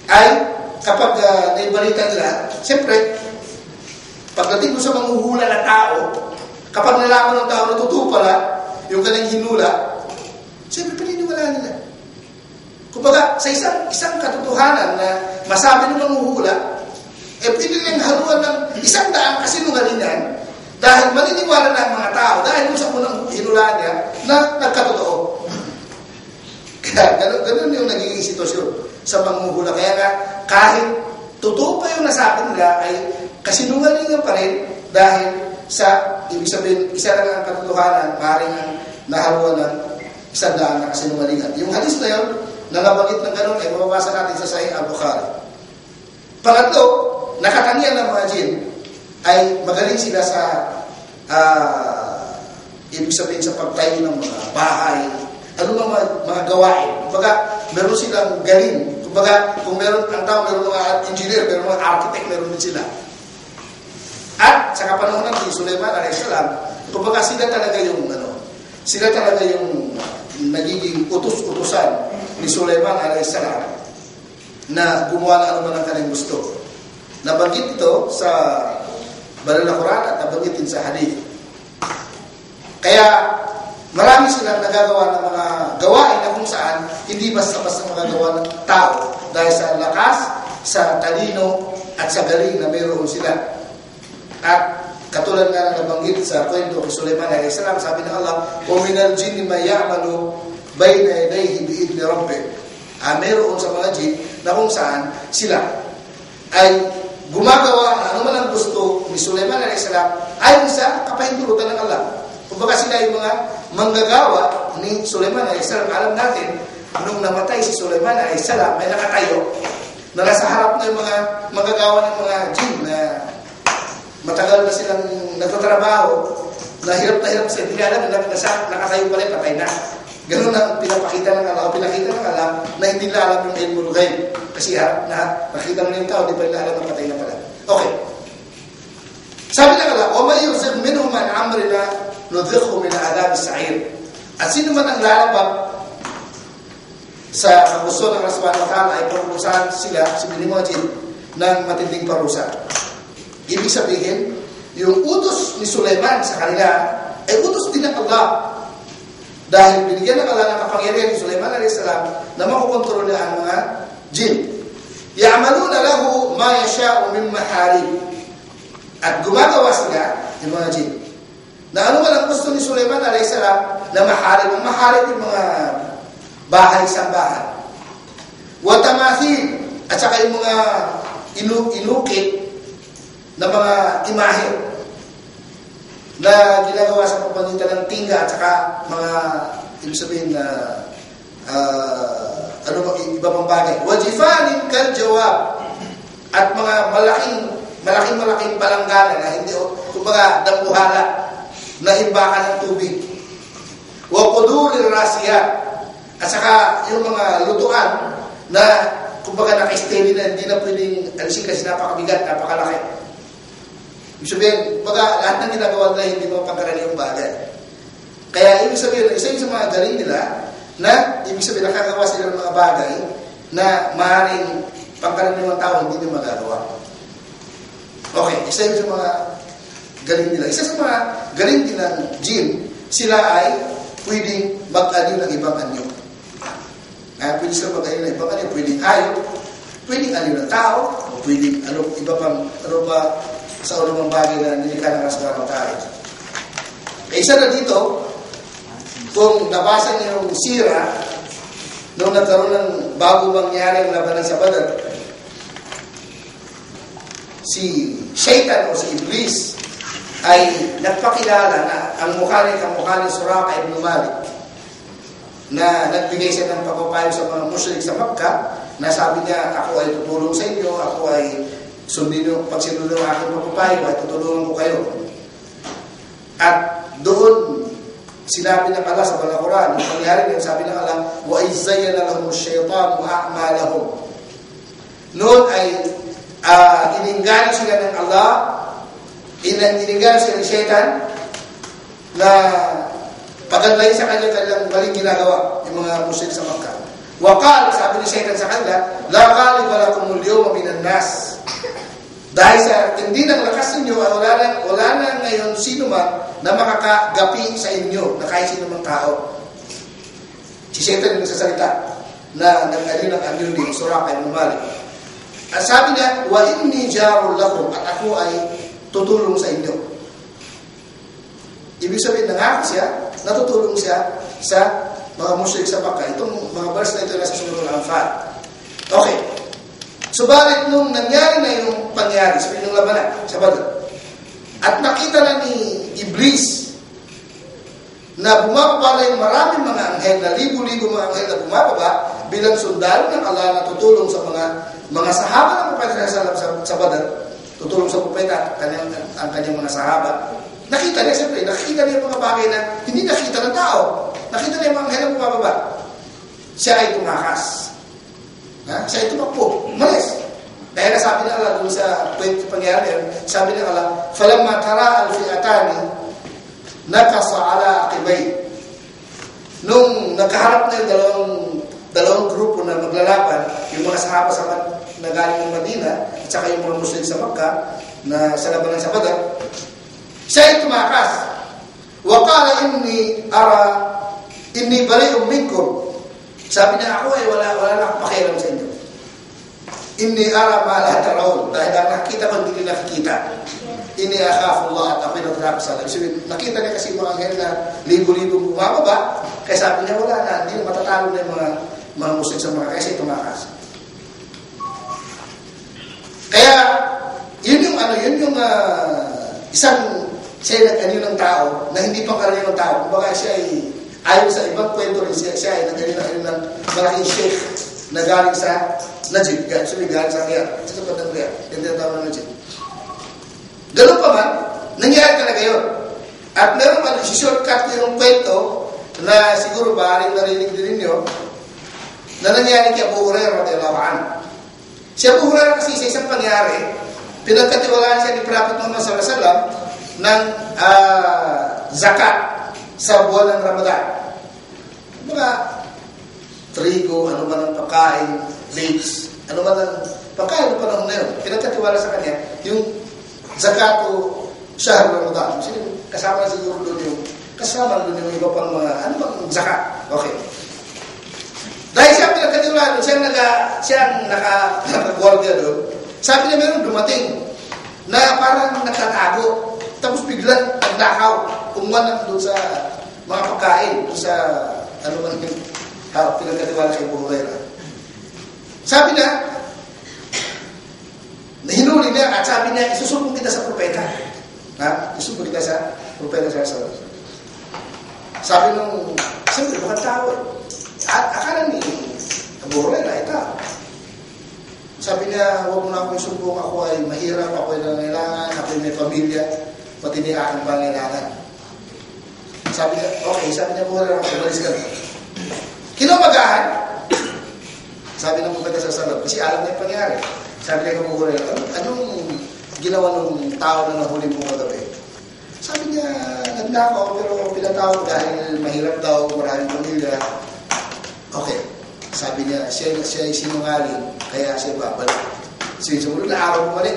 ay kapag naibalita nila, siyempre, pagdating mo sa manghuhula na tao, kapag nalaman ng tao na totoo pala yung kanyang hinula, siyempre pininiwalaan nila. Kumbaga, sa isang katotohanan na masabi ng manghuhula, pwede nilang haluan ng 100 kasinungalingan dahil maniniwala na ang mga tao dahil sa unang hinula niya na nagkatotoo. Ganun yung nagiging sitwasyon sa panghuhula. Kaya nga, kahit totoo pa yung nasabi nila, ay kasinungalingan pa rin dahil sa, ibig sabihin, isa lang ang katotohanan, maaaring ang nahaluan ng isang daan na kasinungalingan. Yung hadis na yun, na nabanggit ng ganun, ay mababasa natin sa Sahih al-Bukhari. Pangatlo, nakatangian ng mga jinn ay magaling sila sa ibig sabihin sa pagtayo ng mga bahay, ano mga gawain. Kumbaga, meron silang galing. Kumbaga, kung meron ang tao, meron mga engineer, meron mga architect, meron din sila. At sa kapanahon ng Sulaiman a.s. kumbaga sila talaga yung nagiging utos-utusan ni Sulaiman a.s. na gumawa ng anuman ang kanyang gusto. Nabanggit ito sa Banal na Quran at nabanggit din sa hadith. Kaya marami silang nagagawa ng mga gawain na kung saan hindi basta-basta magagawa ng tao dahil sa lakas, sa talino at sa galing na mayroon sila. At katulad nga na nabanggit sa kwento kay Sulaiman a.s. sabi ng Allah, وَمِنَ الْجِنِّ مَا يَعْمَلُ بَيْنَ يَدَيْهِ بِإِذْنِ رَبِّهِ. Mayroon sa mga jinn na kung saan sila ay gumagawa ng anuman ang gusto ni Sulaiman a.s. ayon sa kapahintulutan ng Allah. Kumbaga sila yung mga manggagawa ni Sulaiman a.s. Alam natin, nung namatay si Sulaiman a.s. may nakatayo na nasa harap na yung mga manggagawa ng mga jinn na matagal na silang nagtatrabaho, na hirap sila, hindi alam na nakatayo pala, patay na. Ganun na pinapakita ng Allah, o pinakita ng Allah na hindi nila alam yung ilmul ghaib. Kasi harap na nakita mo yung tao, di pa nila alam na patay na pala. Okay. Sabi ng Allah, وَمَا يُرْزِقْ مِنْهُمْ عَنْ عَمْرِنَا نُذِقْهُ مِنْ عَذَابِ السَّعِيرِ. At sino man ang lalabag sa gusto ng Allah subhanahu wa ta'ala ay parusahan sila, si Binimojin, ng matinding parusa. Ibig sabihin, yung utos ni Sulaiman sa kanila ay utos din ng Allah. Dahil binigyan ng Allah ng kapangyarihan ni Sulaiman a.s. na makukontrol na ang mga jinn. Ya'maluna lahu ma yasha'u min maharib. At gumagawa sila, yung mga jinn, na ano man ang gusto ni Sulaiman a.s. na maharib. Ang maharib yung mga bahay-sambahan. Wa tamathil. At saka yung mga inukit na mga imahe na ginagawa sa pamamagitan ng tingga at saka mga, ibig sabihin na iba pang bagay. Wajifanin kal jawab. At mga malaking palanggana na hindi, kumbaga, dambuhala na imbakan ng tubig. Wa qudurir rasiyat. At saka yung mga lutuan na kumbaga naka-steady na hindi na pwedeng alisin kasi napakabigat, napakalaki. Ibig sabihin, baga, lahat ng ginagawa nila hindi mo pangkaraniwang bagay. Kaya ibig sabihin, isa yung sa mga galing nila na ibig sabihin, nakagawa sila ng mga bagay na maaaring pangkaraniwang tao hindi nila magagawa. Okay, isa yung sa mga galing nila. Isa sa mga galing din ng jinn, sila ay pwedeng mag-aliw ng ibang anyo. Pwede sila mag-aliw ng ibang anyo, pwedeng hayop, pwedeng aliw ng tao, o pwedeng iba pang, sa unang bagay na nilikha ng Subhanahu wa Ta'ala. Isa na dito, kung nabasa niyo yung sira, nung nagkaroon ng bago mangyari ang labanan sa Badr, si Shaitan o si Iblis ay nagpakilala na ang mukha ni Suraka ibn Malik na nagbigay siya ng pagpapayo sa mga musyrik sa Makkah na sabi niya, ako ay tutulong sa inyo, ako ay sundin nyo, pag sinunod ang aking papapayo, ay tutulungan ko kayo. At doon, sinabi ng Allah sa Banal na Quran, yung pangyari niya, sabi ng Allah, وَإِزَّيَّنَ لَهُمُ الشَّيْطَانُ أَعْمَالَهُمْ. Noon ay ininggan sila ng Allah, ininggan sila ng Shaitan, na pagandalay sa kanilang maling ginagawa, yung mga musyrik sa Makkah. Wakal, sabi ni Shaitan sa kanila, la ghaliba lakumul yawma minan nas. Dahil sa hindi ng lakas ninyo, wala na ngayon sino man na makakagapi sa inyo na kahit sino mang tao. Si Shaitan yung nagsasalita na nag-alin ng anyo ni Suraka ibn Malik. At sabi niya, wa inni jarul lakum, at ako ay tutulong sa inyo. Ibig sabihin, nangako siya, natutulong siya sa mga musyrik sa Makkah. Itong mga verse na ito nasa Surah Al-Anfal. Okay. Subalit nung nangyari na yung pangyari, sabihin ng labanan sa Badr, at nakita na ni Iblis na bumababa na yung maraming mga anghel, na libo-libo mga anghel na bumababa bilang sundalo ng Allah na tutulong sa mga sahaba ng Propeta sa Badr, tutulong sa Propeta ang kanyang mga sahaba. Nakita niya, siyempre, nakita niya yung mga bagay na hindi nakita ng tao. Nakita niya yung mga anghel na bumababa. Siya ay tumakas. Siya ay tumakbo. Malis. Dahil sabi ng Allah doon sa pangyayari, sabi ng Allah, falamma tara al-fi'atani nakasa ala aqibay. Nung nakaharap na yung dalawang grupo na maglalaban, yung mga sahaba na galing ng Madina at saka yung mga Muslim sa Makkah na sa labanan sa Badr, siya ay tumakas. Wa qala inni bari'un minkum. Sabi niya, ako ay wala na akong pakialam sa inyo. Inni ara ma la tarawun. Dahil nakita ko hindi nakikita. Inni akhafu Allah at ako'y natrap sa Allah. Nakita niya kasi mga anghel na libo-libo bumababa. Kaya sabi niya, wala na, hindi na matatalo na yung mga musik sa mga kasi tumakas. Kaya, yun yung isang ng tao na hindi pang karaniwang tao. Kumbaga siya ay, ayon sa ibang kwento rin, siya ay nagkaroon ng malaking sheikh na galing sa Najib. Actually, galing sa Riyadh. Sa sapat ng Riyadh. Yung tinatawag ng Najib. Ganun pa man, nangyari talaga yun. At meron pa, shortcut ko yung kwento na siguro maaaring narinig din ninyo na nangyari kay Abu Hurairah radhiyallahu anhu. Si Abu Hurairah kasi sa isang pangyari, pinagkatiwalaan siya ni Prophet Muhammad sallallahu alaihi wasallam ng zakat sa buwan ng Ramadan. Mga trigo, ano man ang pagkain, dates, ano man ang pagkain ng panahon na yun. Pinagkatiwala sa kanya yung zakatu shahr Ramadan. Kasama na siguro doon yung iba pang mga, ano bang zakat? Okay. Dahil siya pinagkatiwala doon, siya naka-guardia doon. Sabi niya meron dumating na parang nagtatago. Tapos biglang nagdakaw. Kumuha doon sa mga pagkain. Doon sa, ano man yung pinagkatiwala kay Abu Hurairah. Sabi niya, hinuli niya at sabi niya, isusumbong kita sa propeta. Isusumbong kita sa propeta sa Rasul. Sabi nung, siyempre, baka tao. At akala ni Abu Hurairah ay tao. Sabi niya, huwag mo na akong isumbong, ako ay mahirap, ako ay nangailangan, ako ay may pamilya, pati niya aking pangailangan. Sabi niya, okay, sabi niya, Abu Hurairah, umalis ka na. Kinumagahan, sabi ng propeta sa Rasul, kasi alam na yung pangyari. Sabi niya kung Abu Hurairah, anong ginawa ng tao na nahuli mo kagabi? Sabi niya, nagnakaw, pero pinatawag dahil mahirap daw, maraming pamilya. Okay. Sabi niya, siya ay sinungaling, kaya siya babalik. Sumunod na araw bumalik.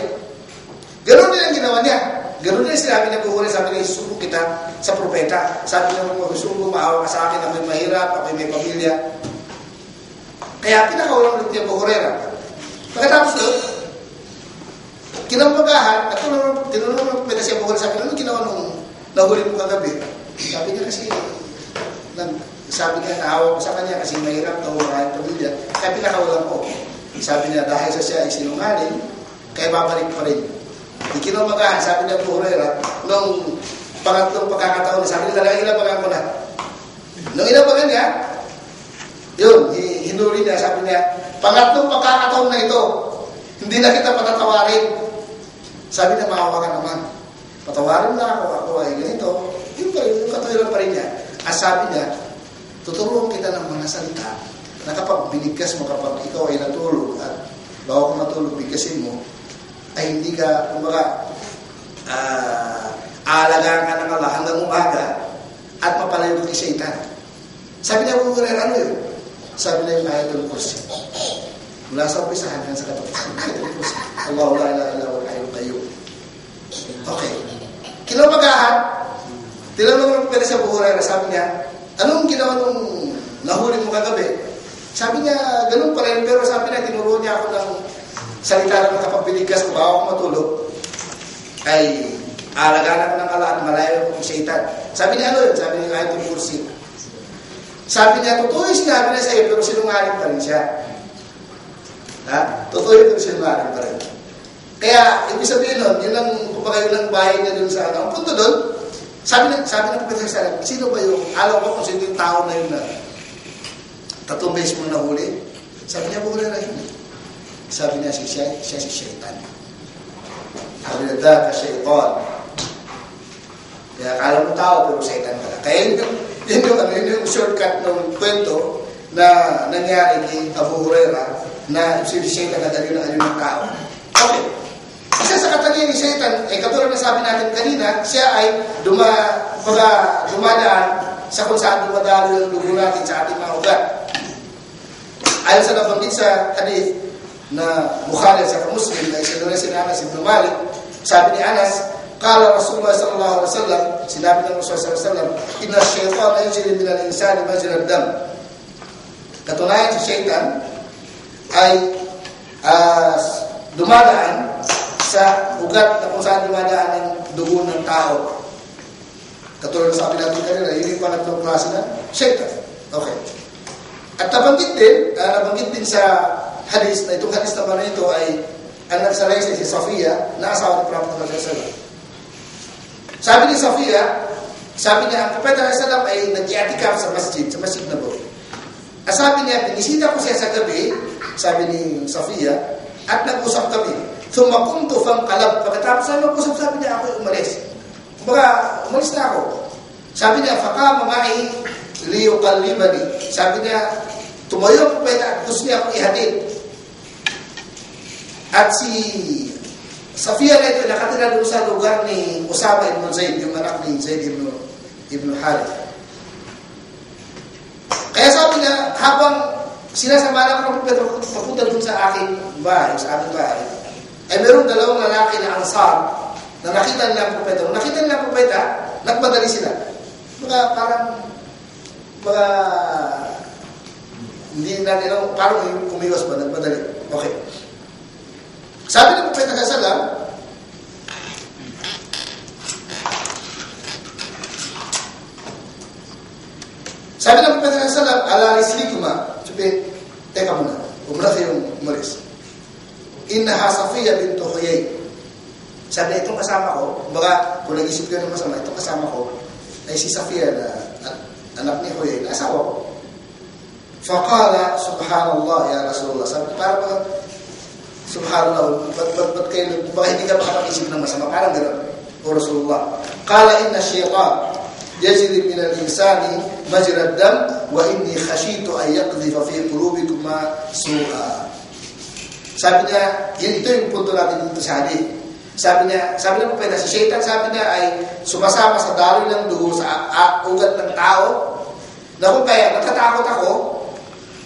Ganun din ang ginawa niya. Ganun din sinabi niya, Abu Hurairah, sabi niya, isusumbong kita sa propeta. Sabi niya, kung magsusumbong, maawa ka sa akin, ako'y mahirap, ako'y may pamilya. Kaya pinakawalan ulit niya Abu Hurairah. Pagkatapos doon, kinamagahan, at tinanong ng propeta si Abu Hurairah, sabi niya, ano ginawa nung nahuli mo kagabi? Sabi niya kasi, sabi niya, naawa ko sa kanya kasi mahirap na maraming pamilya. Kaya pinakawalan ko. Sabi niya, dahil sa siya ay sinungaling, kaya babalik pa rin. Ikinumagahan, sabi niya Abu Hurairah, nung pangatlong pagkakataon, sabi niya, talaga ilabagan ko na. Nung ilabagan niya, yun, hinuli niya, sabi niya, pangatlong pagkakataon na ito, hindi na kita patatawarin. Sabi niya, maawa ka naman. Patawarin na ako ay ganito. Yung katuwiran pa rin niya. At sabi niya, tutulungan kita ng mga salita na kapag binigkas mo, kapag ikaw ay natulog at bago ka matulog, bigkasin mo, ay hindi ka, kumbaga, aalagaan ka ng Allah hanggang umaga at mapalayo kay Satan. Sabi niya, Abu Hurairah, ano yun? Sabi niya yung ayatul kursi. Mula sa umpisa hanggang sa katapusan. Ayatul kursi. Allahu la ilaha illa huwal hayyul qayyum. Okay. Kinumagahan, tinanong ng pwede sa Abu Hurairah, sabi niya, anong ginawa nung nahuli mo kagabi? Sabi niya, ganun pa rin, pero sabi niya, tinuruan niya ako ng salita na nakapagbiligkas kung bago ako matulog, ay alagaan ako ng Allah at malayo ko kung Satan. Sabi niya, ano yun? Sabi niya, ayatul kursi. Sabi niya, totoo yung sinabi niya sa'yo, pero sinungaling pa rin siya. Ha? Totoo yung sinungaling pa rin. Kaya, ibig sabihin nun, yun ang, kumbaga yun ang bahay niya dun sa ano. Ang punto dun, sabi ng Propeta Sallallahu, sino ba yung, alam ko kung sino yung tao na yun na 3 beses mo nahuli? Sabi niya, buhay na yun. Sabi niya, siya si Shaitan. Sabi niya, ka Shaitan. Kaya akala mo tao, pero Shaitan pala. Kaya yun yung shortcut ng kwento na nangyari kay Abu Hurairah na si Shaitan na aliw ng tao. Okay. Isa sa katangian ni Shaitan, katulad na sabi natin kanina, siya ay dumadaan sa kung saan dumadalo yung dugo natin sa ating mga ugat. Ayon sa nabanggit sa hadith na Bukhari sa Muslim na isinura si Anas ibn Malik, sabi ni Anas, Qala Rasulullah sallallahu alaihi wasallam, sinabi ng Rasulullah sallallahu alaihi wasallam, inna syaitan yajri min al-insani majra ad-dam. Katunayan si Shaitan ay dumadaan sa ugat na kung saan dumadaan ang dugo ng tao. Katulad na sabi natin kanina, yun yung pangatlong klase na Shaitan. Okay. At nabanggit din sa hadith, na itong hadith naman ito ay ang nagsalaysay si Safiya na asawa ng Prophet Muhammad sallallahu alaihi wasallam. Sabi ni Safiya, sabi niya, ang Prophet sallallahu alaihi wasallam ay nag-i'tikaf sa masjid Nabawi. At sabi niya, binisita ko siya sa gabi, sabi ni Safiya, at nag-usap kami. Thumakuntu fangqalab. Pagkatapos sa mag-usap, sabi niya, ako umalis. Kumbaga, umalis na ako. Sabi niya, faqama ma'i liyuqallibani. Sabi niya, tumayo ang Propeta at gusto niya akong ihatid. At si Safiya na ito, nakatira doon sa lugar ni Usama ibn Zaid, yung anak ni Zaid ibn Harith. Kaya sabi niya, habang sinasama lang ng Propeta papunta doon sa aking bahay, sa aming bahay, ay mayroong 2 lalaki na ansar na nakita nila ang Propeta. Nung nakita nila ang Propeta, nagmadali sila. Parang hindi natin alam, parang umiwas ba, nagmadali. Okay. Sabi ng Propeta sallallahu alaihi wasallam, sabi ng Propeta sallallahu alaihi wasallam, ala rislikuma, sabi, teka muna, umuna kayong umalis. Innaha Safiya bintu Huyay. Sabi, itong kasama ko, kumbaga, kung nag-isip kayo ng masama, itong kasama ko, ay si Safiya na anak ni Huyay, na asawa ko. Faqala, subhanallah, ya Rasulullah. Sabi, parang subhanallah, ba't kayo, baka hindi ka makapag-isip ng masama, parang gano'n, o Rasulullah. Qala inna syaitan yajri min al-insani majra ad-dam wa inni khashitu an yaqdhifa fi qulubikum ma su'a. Sabi niya, ito yung punto natin dito sa hadith. Sabi ng Propeta, si Shaitan, sabi niya, ay sumasama sa daloy ng dugo sa ugat ng tao, na kung kaya natatakot ako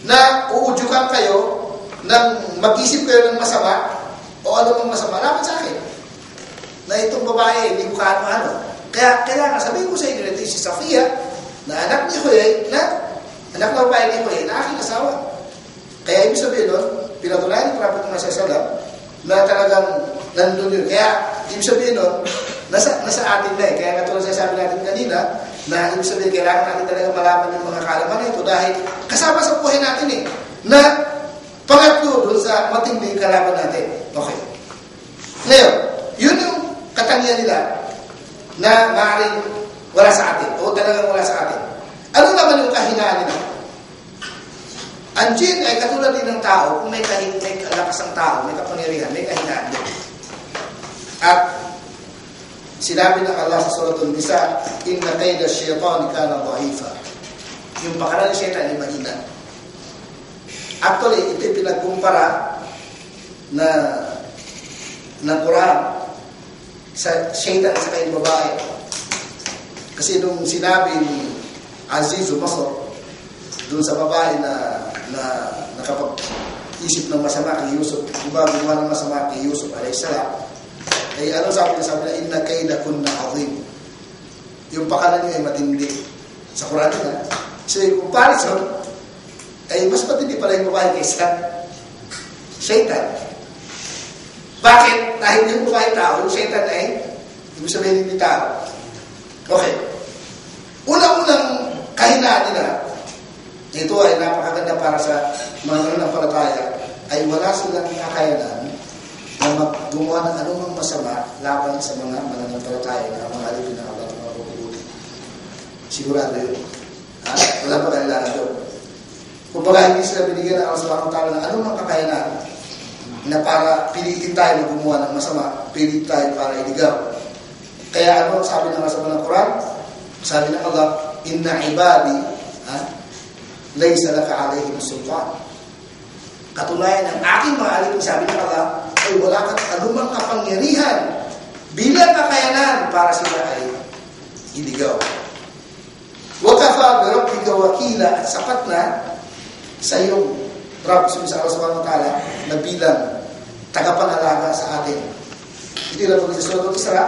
na uudyukan kayo nang mag-isip kayo ng masama o ano mang masama, laban sa akin. Na itong babae, hindi ko kaano-ano. Kaya kailangan sabihin ko sa inyo, ito si Safiya, na anak ni Huyay, na anak na babae ni Huyay, na aking asawa. Kaya ibig sabihin nun, pinatunayan ng Prophet Muhammad sallallahu alaihi wasallam na talagang nandun yun. Kaya ibig sabihin nun, nasa atin na eh. Kaya katulad sa sabi natin kanina, na ibig sabihin, kailangan natin talaga malaman ng mga kaalaman na ito dahil kasama sa buhay natin eh, na pangatlo doon sa matinding kalaban natin. Okay. Ngayon, yun yung katangian nila na maaaring wala sa atin o talagang wala sa atin. Ano naman yung kahinaan nila? Ang jinn ay katulad din ng tao, kung may lakas ng tao, may kapangyarihan, may kahinaan din. At sinabi ng Allah sa Suratul Nisa, inna kayda syaitan kana dha'ifa. Yung pakanan ng syaitan ay mahina. Actually, ito yung pinagkumpara na ng Quran sa syaitan sa kayong babae. Kasi nung sinabi ni Aziz Masr doon sa babae na nakapag-isip ng masama kay Yusuf, gumawa ng masama kay Yusuf alayhisalam, ay ano sabi na, inna kayda kunna azim. Yung pakanan niyo ay matindi. Sa Quran na. So yung comparison, ay mas matindi pala yung babae kaysa syaitan. Bakit? Dahil yung babae tao, yung syaitan ay ibig sabihin hindi tao. Okay. Unang-unang kahinaan nila ito ay napakaganda para sa mga nananampalataya, ay wala silang kakayanan na gumawa ng anumang masama laban sa mga mananampalataya na mga alipin ng Allah at mga mabubuti. Sigurado yun. Wala pa kailangan doon. Kung baga hindi sila binigyan ng Allah subhanahu wa ta'ala ng anumang kakayanan na para pilitin tayo na gumawa ng masama, pilitin tayo para iligaw. Kaya ano sabi ng Allah sa Quran? Sabi ng Allah, inna ibadi laysa laka alayhim sultan. Katunayan ng aking mga alipin, sabi ng Allah, ay wala kang anumang kapangyarihan bilang kakayanan para sila ay iligaw. Wa kafa bi rabbika wakila, at sapat na sa iyong Rabb sa Allah subhanahu wa ta'ala na bilang tagapangalaga sa atin. Ito lang sa Surah Al-Isra,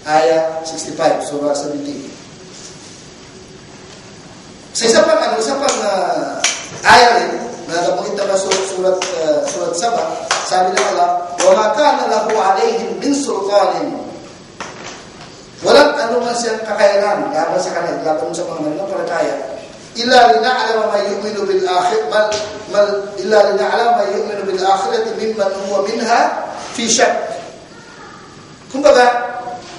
aya 65, Surah 17. Sa isa pang aya rin, na nabanggit na surat Saba, sabi ng Allah, وَمَا كَانَ لَهُ عَلَيْهِمْ مِنْ سُلْطَانٍ. Walang anuman siyang kakayanan laban sa kanila, laban sa mga mananampalataya, إِلَّا لِنَعْلَمَ مَا يُؤْمِنُ بِالْآخِرَةِ مِمَّنْ هُوَ مِنْهَا فِي شَكٍّ. Kumbaga,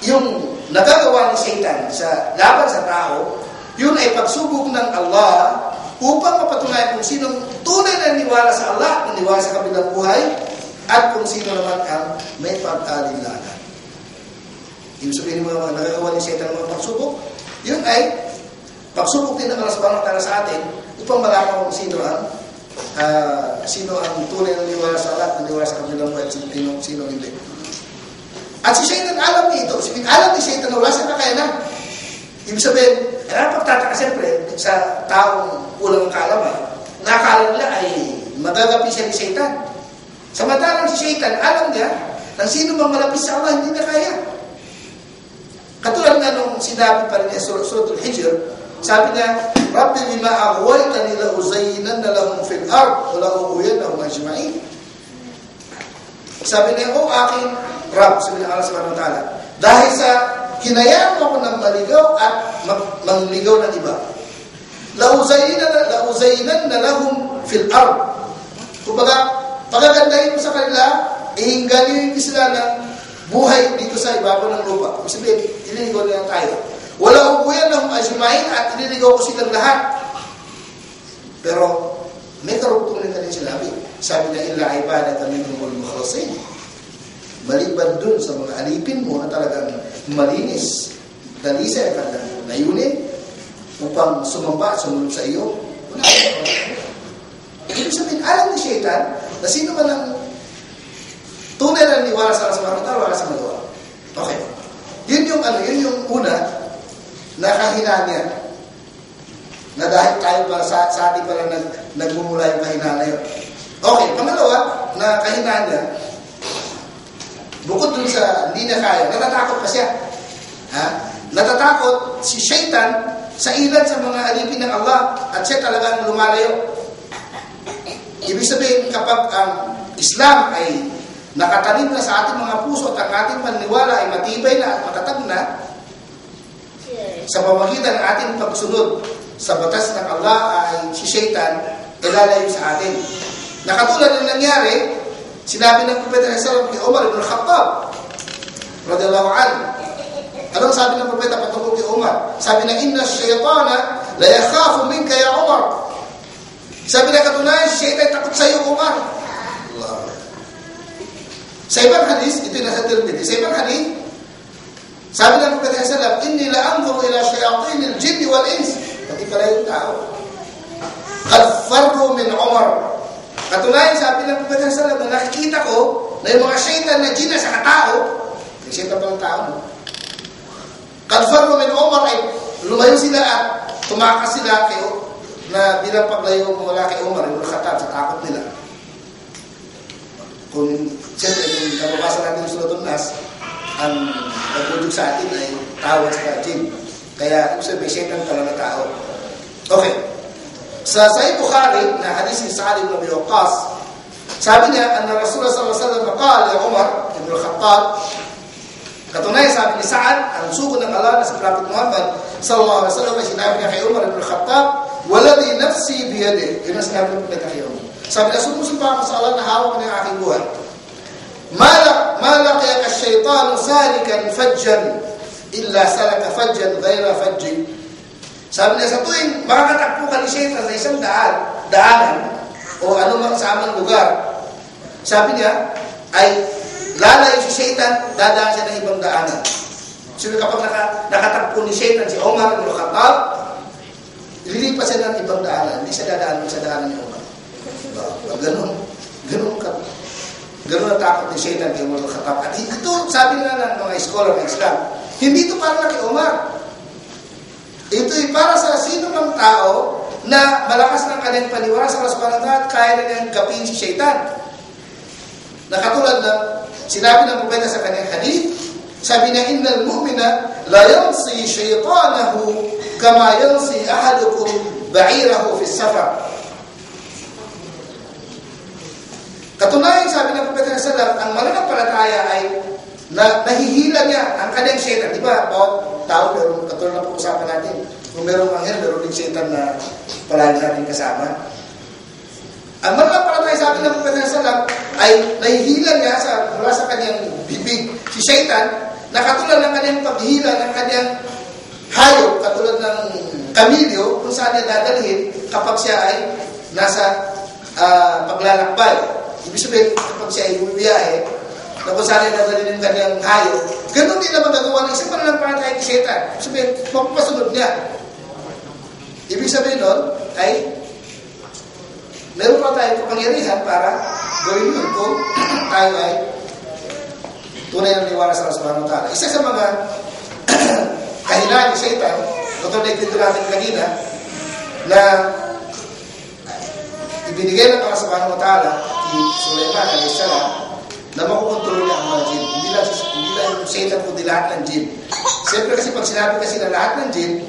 yung nagagawa ni Satan sa laban sa tao, yun ay pagsubok ng Allah upang mapatunayan kung sinong tunay na niwala sa Allah at niwala sa kabilang buhay, at kung sino naman ang may pag-alinlangan. Ibig sabihin ng mga nagagawa ni Satan ng mga pagsubok, yun ay pagsubok din ng Allah subhanahu wa ta'ala sa atin upang malaman kung sino ang tunay na niwala sa Allah at niwala sa kabilang buhay at sino hindi. At si Satan alam nito. Alam ni Satan na wala sa kakayanan. Ibig sabihin, pagtataka siyempre sa taong ulang kaalaman, nakakala nila ay magagapi siya ni Satan. Samantalang si Satan, alam niya na sino mang malapit sa Allah, hindi na kaya. Katulad nga nung sinabi pa rin niya sa Surah Al-Hijr, sabi niya, Rabbi bima aghwaytani la uzayyinanna lahum fil ard wa la ughwiyannahum ajma'in. Sabi niya, aking Rabb, sabi niya Allah subhanahu wa ta'ala, dahil sa hinayaan mo ako ng maligaw at mangligaw ng iba, la uzayyinanna lahum fil ard. Kumbaga, pagagandahin mo sa kanila, ihingganin sila ng buhay dito sa ibabaw ng lupa. Ibig sabihin, ililigaw nila tayo. Wala ubuyan ng ajmain at ililigaw ko silang lahat. Pero, may karugtong na rin sinabi. Sabi na, illa ibadata minhumul mukhlasin. Maliban dun sa mga alipin mo na talagang malinis, dalisay ang kanilang layunin upang sumamba, sumunod sa iyo. Wala. Ibig sabihin, alam ni Shaitan na sino man ang tunay na niwala sa Allah subhanahu wa ta'ala, wala sa magawa. Okay. Yun yung una na kahinaan niya. Na dahil tayo para sa ating pala nagmumula yung kahinaan na yun. Okay. Pangalawa, na kahinaan niya, bukod dun sa hindi na kaya, natatakot pa siya. Natatakot si Shaitan sa ilan sa mga alipin ng Allah at siya talagang lumalayo. Ibig sabihin, kapag ang Islam ay nakatanim na sa ating mga puso at ang ating paniniwala ay matibay na at matatag na, sa pamagitan ng ating pagsunod sa batas ng Allah ay si Shaitan ilalayo sa atin. Nakatulad ng nangyari, sinabi ng Propeta Sallallahu kay Umar ibn Khattab radhiyallahu anhu. Anong sabi ng Propeta patungkol kay Umar? Sabi na, inna syaitana la yakhafu minka ya Umar. Sabi na, katunayan si Shaitan takot sa iyo, Umar. Allah. Sa ibang hadis, ito yung nasa Tirmidhi, sa ibang hadis, sabi ng Propeta Sallallahu inni la anzuru ila shayatin al-jinn wal ins. Pati pala yung tao. Qad farru min Umar. Katunayan, sabi ng Propeta Sallallahu na nakikita ko na yung mga Shaitan na jinn sa katao, yung Shaitan pa ng tao, no? Qad farru min Umar, ay lumayo sila at tumakas sila kayo na bilang paglayo mula kay Umar ibn Khattab sa takot nila. Kung siyempre, kung nababasa natin yung Surah An-Nas, ang nagbudyog sa atin ay tawad sa jinn. Kaya, ibig sabihin, Shaitan pala na tao. Okay. Sa Sahih Bukhari, na hadis ni Sa'ad ibn Abi Waqqas, sabi niya, ang Rasulullah sallallahu alaihi wasallam qala ya Umar ibn Khattab, katunayan sabi ni Sa'ad, ang sugo ng Allah na si Prophet Muhammad sallallahu alaihi wasallam ay sinabi niya kay Umar ibn Khattab, Waladhi nafsi biyadi. Yun ang sinabi ng Propeta kay Umar. Sabi na, sumusumpa ako sa Allah na hawak ko ng aking buhay. Malakiyaka shaitanu salikan fajjan illa salaka fajjan ghayra fajji. Sabi niya, sa tuwing makakatakpo ka ni Shaitan sa isang daanan o anumang sa amang lugar, sabi niya, ay lalayo si Shaitan, dadaan siya ng ibang daanan. So kapag nakatakpo ni Shaitan si Umar ibn Khattab, lilipas siya ng ibang daanan, hindi siya dadaan sa daanan ni Umar. Ganun ang takot ni Shaitan kay Umar ibn Khattab. At ito, sabi nila ng mga scholar ng Islam, hindi ito para kay Umar. Ito'y para sa sino mang tao na malakas ng kanyang paniwala sa Allah subhanahu wa ta'ala at kaya na niyang gapin si Shaitan. Nakatulad na sinabi ng Propeta sa kanyang hadith, sabi niya, innal mu'mina la yansi shaitanahu kama yansi ahadukum ba'irahu fi safar. Katunayan, sabi ng Propeta sa salam, ang mananampalataya ay nahihila niya ang kanyang Shaitan. Di ba? Tao, pero katulad na pag-usapan natin. Kung merong anghel, meron din Shaitan na palagi natin kasama. Ang mananampalataya, sabi ng Propeta sa salam, ay nahihila niya mula sa kanyang bibig si Shaitan, na katulad ng kanyang paghihila ng kanyang hayop, katulad ng kamilyo, kung saan niya dadalhin kapag siya ay nasa paglalakbay. Ibig sabihin, kapag siya ay bumibiyahe, na kung saan niya dadalhin ng kanyang hayop, ganun din naman gagawa ng isang mananampalataya kay Shaitan. Ibig sabihin, mapapasunod niya. Ibig sabihin nun, ay meron pa tayong kapangyarihan para gawin yun kung tayo ay tunay na niwala sa Allah subhanahu wa ta'ala. Isa sa mga kahinaan ni Shaitan, katulad na ikwento natin kanina, na ibinigay ng Allah subhanahu wa ta'ala kay Sulaiman alayhis salam na makukontrol niya ang mga jinn. Hindi lang yung Shaitan, kundi lahat ng jinn. Siyempre kasi pag sinabi kasi na lahat ng jinn,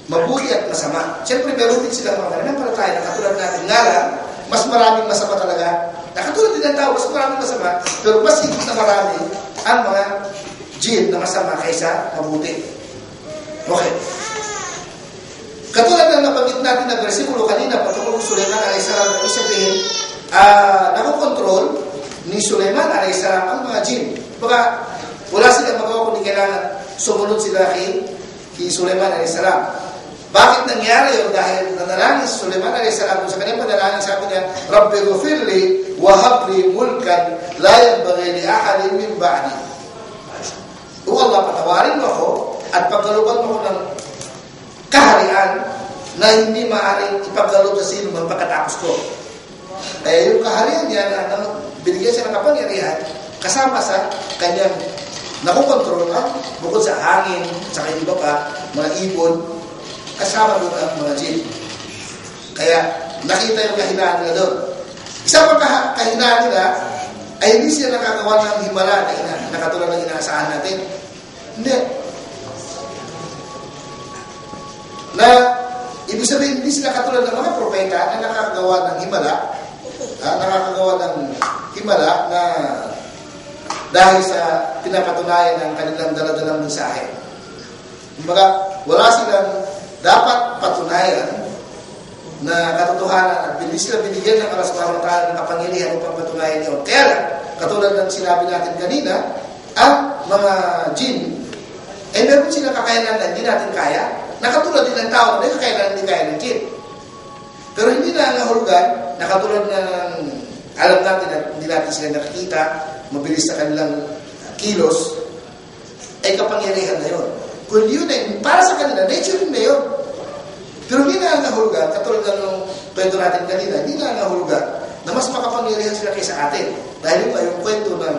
mabuti at masama. Siyempre meron din silang mga mananampalataya na katulad natin nga lang, mas maraming masama talaga. Nakatulad din ng tao, mas maraming masama, pero mas higit na marami ang mga jinn na masama kaysa mabuti. Okay. Katulad ng nabanggit natin na versikulo kanina, patungkol kay Sulaiman alayhis salam, na isabihin, nakokontrol ni Sulaiman alayhis salam ang mga jinn. Baka wala silang magawa kundi kailangan sumunod sila kay Sulaiman alayhis salam. Bakit nangyari yun? Dahil nanalangin si Sulaiman alayhis salam, sa kanyang panalangin, sabi niya, Rabbi ghfirli wa habli mulkan la yanbaghi li ahadin min ba'di. O Allah, patawarin mo ako at pagkaluban mo ko ng kaharian na hindi maaaring ipagkaloob sa sino man pagkatapos ko. Kaya yung kaharian niya na binigyan siya ng kapangyarihan kasama sa kanyang nakukontrol bukod sa hangin, sa iba pa, mga ibon, kasama doon ang mga jinn. Kaya nakita yung kahinaan nila doon. Isa pang kahinaan nila ay hindi sila nakagawa ng himala na katulad ng inaasahan natin. Hindi. Na ibig sabihin, hindi sila katulad ng mga propeta na nakagawa ng himala, na dahil sa pinapatunayan ng kanilang daladalang mensahe. Kumbaga, wala silang dapat patunayan na katotohanan at hindi sila binigyan ng Allah subhanahu wa ta'ala ng kapangyarihan upang patunayan yun. Kaya lang, katulad ng sinabi natin kanina, ang mga jinn, meron silang kakayanan na hindi natin kaya, na katulad din ng tao, may kakayanan hindi kaya ng jinn. Pero hindi na nahulugan, na katulad ng alam natin at hindi natin sila nakikita, mabilis sa kanilang kilos, ay kapangyarihan na yun. Kung yun ay, para sa kanila, nature na yun. Pero hindi na nahulugan, katulad ng kwento natin kanina, hindi na nahulugan na mas makapangyarihan sila kaysa atin. Dahil yung kwento ng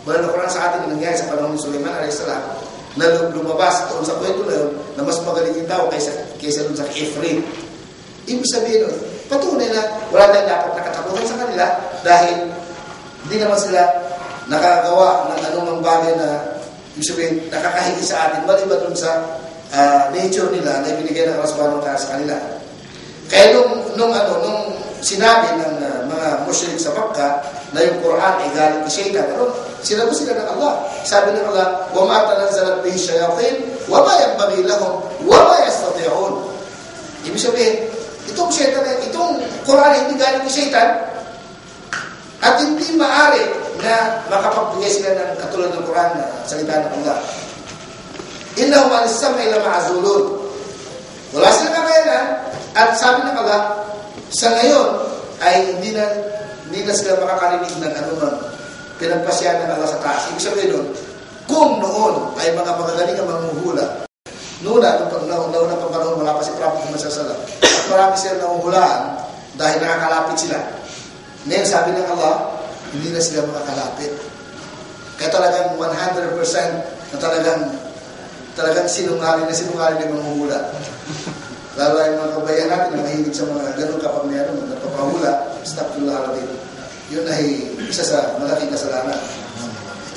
wala na Quran sa atin na nangyari sa panahon ni Sulaiman alayhis salam, na lumabas doon sa kwento na yun, na mas magaling yung tao kaysa doon sa Ifrit. Ibig sabihin nun, patunay na wala tayong dapat nakatakutan sa kanila dahil hindi naman sila nakagawa ng anumang bagay na ibig sabihin, nakakahigi sa atin, maliban dun sa nature nila na ibinigay ng Allah subhanahu wa ta'ala sa kanila. Kaya nung sinabi ng mga musyrik sa Makkah na yung Quran ay galing kay Shaitan, sinabi sila ng Allah. Sabi ng Allah, وَمَا تَنَزَّلَتْ بِهِ الشَّيَاطِينُ وَمَا يَنبَغِي لَهُمْ وَمَا يَسْتَطِيعُونَ. Ibig sabihin, Itong shaitan, itong Quran ay hindi galing ni shaitan at hindi maaari na makapagbigay sila ng katulad ng Quran na salita ng Allah. Innahum anis-sam'i lama'zulun. Wala silang kakayanan at sabi ng Allah, sa ngayon ay hindi na sila makakarinig ng anumang pinagpasyahan ng Allah sa taas. Ibig sabihin nun, kung noon ay mga magagaling ang manghuhula, noon na panahon, wala pa si Prophet Muhammad sallallahu alaihi wasallam, at marami silang nanguhulaan dahil nakakalapit sila. Ngayon sabi ng Allah, hindi na sila makakalapit. Kaya talagang 100% na talagang sinungaling na manghuhula. Lalo ay mga kabayan natin na mahilig sa mga ganun kapag mayroon nagpapahula, astagfirullah alazim. Yun ay isa sa malaking kasalanan.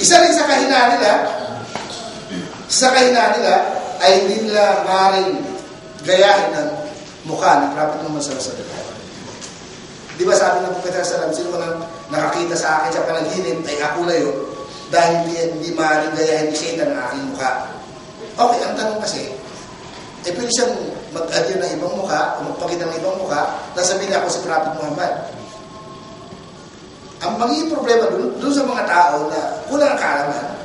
Isa rin sa kahinaan nila, ay hindi nila maaaring gayahin ng mukha ng Prophet Muhammad sallallahu alaihi wasallam. Di ba sabi ng Prophet sallallahu alaihi wasallam, sino man nakakita sa akin sa panaginip ay ako na yun dahil hindi maaaring gayahin ni Satan ang aking mukha. Okay, ang tanong kasi, pwede siyang mag-adyo ng ibang mukha o magpakita ng ibang mukha na sabihin ako si Prophet Muhammad. Ang magiging problema doon sa mga tao na kulang ang kaalaman.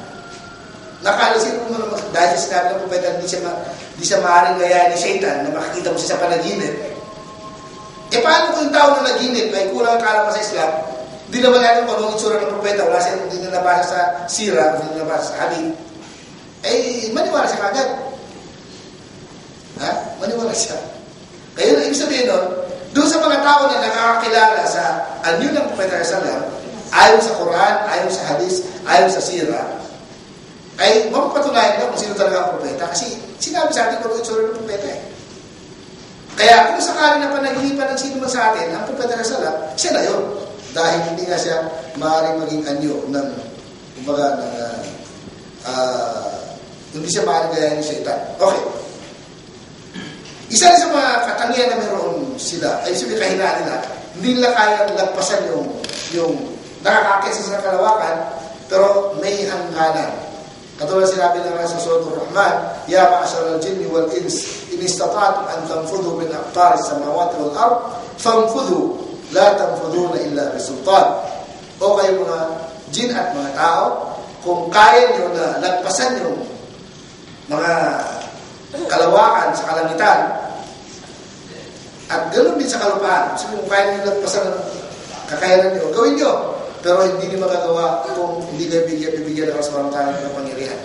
Nakalisip mo naman, dahil sa sinabi ng propeta, hindi siya maaaring gayahin ni Satan na makikita mo siya sa panaginip. Paano kung yung tao na naginip ay kulang ang kaalaman sa Islam, hindi naman alam kung anong itsura ng propeta, wala siya hindi na nabasa sa sira, hindi na nabasa sa hadith, maniwala siya kagad. Maniwala siya. Kaya ibig sabihin nun, doon sa mga tao na nakakakilala sa anyo ng Propeta sallallahu ayon sa Quran, ayon sa hadith, ayon sa sira, ay mapapatunayan na kung sino talaga ang propeta. Kasi sinabi sa atin kung ano itsura ng propeta Kaya kung sakali na panaginipan ng sino man sa atin, ang Propeta sallallahu siya na yun. Dahil hindi nga siya maaaring maging anyo ng, kumbaga, hindi siya maaaring gayahin ni Satan. Okay. Isa sa mga katangian na meron sila, ay sabi kahinaan nila, hindi nila kaya lagpasan yung nakakakisa sa kalawakan, pero may hangganan. Katulad sinabi ng sa Surah Ar-Rahman, Ya ma'ashar al-jinni wal-ins, in istata'tum an tanfudhu min aqtaris samawati wal-ard, fanfudhu, la tanfudhuna illa bisultan. O kayo mga jin at mga tao, kung kaya nyo na lagpasan yung mga kalawakan sa kalangitan at ganoon din sa kalupaan. So kung kaya nyo lagpasan ng kakayanan nyo, gawin nyo. Pero hindi nyo magagawa kung hindi kayo bibigyan ng Subhanahu wa ta'ala ng kapangyarihan.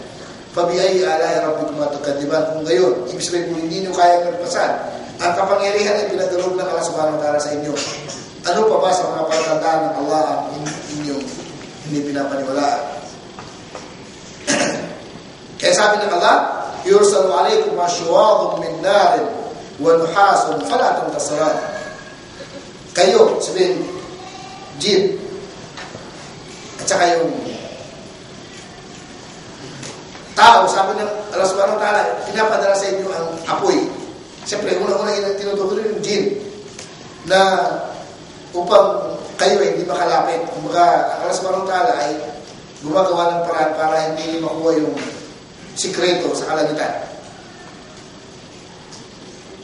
Fabi'ayyi ala'i rabbikuma tukadiban. Kung gayon, ibig sabihin kung hindi nyo kaya lagpasan, ang kapangyarihan ay pinadalog ng Allah Subhanahu wa ta'ala sa inyo. Ano pa ba sa mga palatandaan ng Allah ang inyong hindi pinapaniwalaan? Kaya sabi ng Allah, yursalu alaykum ashwadun min narin wa nuhasun fala tantasirun. Kayo, sabihin, jin, at saka yung tao, sabi ng Allah Subhanahu wa ta'ala, pinapadala sa inyo ang apoy. Siyempre, unang-una tinutukoy yung jin na upang kayo ay hindi makalapit. Kumbaga, Allah Subhanahu wa ta'ala ay gumagawa ng paraan para hindi makuha yung sikreto sa kalangitan.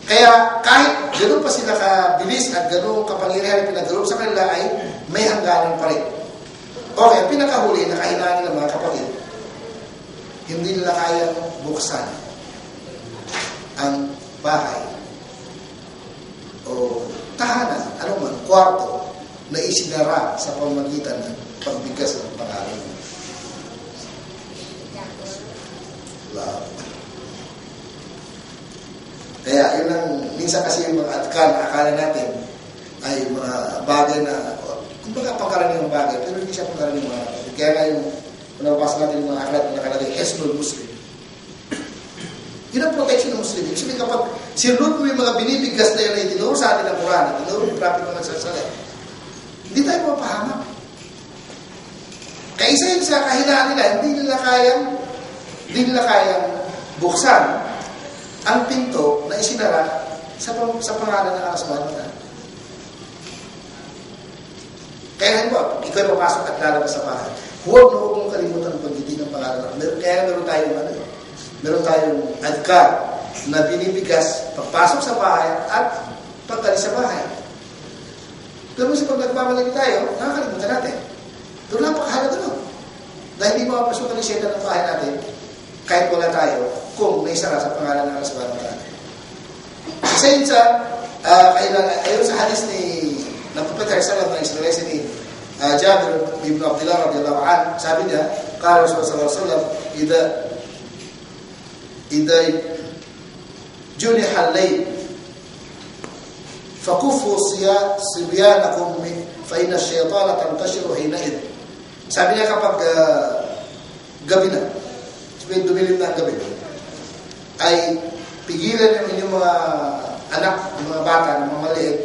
Kaya kahit gano'n pa sila kabilis at gano'n kapangyarihan na pinagdaloob sa kanila ay may hangganan pa rin. Okay, ang pinakahuli na kahinaan ng mga kapatid, hindi nila kayang buksan ang bahay o tahanan, anuman, kwarto na isinara sa pamamagitan ng pagbigkas ng pangalan. Love. Kaya yun ang minsan kasi yung mga adkan, akala natin ay mga bagay na kumbaga pangkaraniwang bagay, pero hindi siya pangkaraniwang bagay. Kaya nga yung pinapasa natin yung mga aklat na nakalagay, Esnul Muslim. Yun ang protection ng Muslim. Kasi kapag sinunod mo yung mga binibigkas na yun na itinuro sa atin ng Quran, itinuro yung Prophet Muhammad sallallahu alaihi wasallam, hindi tayo mapahamak. Kaya isa yun sa kahinaan nila, hindi nila kayang buksan ang pinto na isinara sa pangalan ng Allah Subhanahu wa ta'ala. Kaya halimbawa, ikaw ay papasok at lalabas sa bahay, huwag mong kalimutan ang pagdidig ng pangalan ng Allah. Kaya meron tayong adkar na binibigas pagpasok sa bahay at pagkalis sa bahay. Pero minsan pag nagmamalagi tayo, nakakalimutan natin. Pero napakahalaga nun. Dahil hindi mapapasukan ni Satan ng bahay natin, kahit wala tayo, kung may sara sa pangalan ng Allah subhanahu wa ta'ala. Isa yun sa, ayon sa hadis ng Prophet Sallallahu Alaihi Wasallam ni Jabir ibn Abdullah radhiyallahu anhu, sabi niya, qala Rasulullah sallallahu alaihi wasallam, idza juniha al-layl fakufu sibyanakum fa inna ash-shaytana tantashiru hina'id. Sabi niya kapag gabi na, sabi dumilim na ang gabi, ay pigilan yung inyong mga anak, mga bata, mga maliit.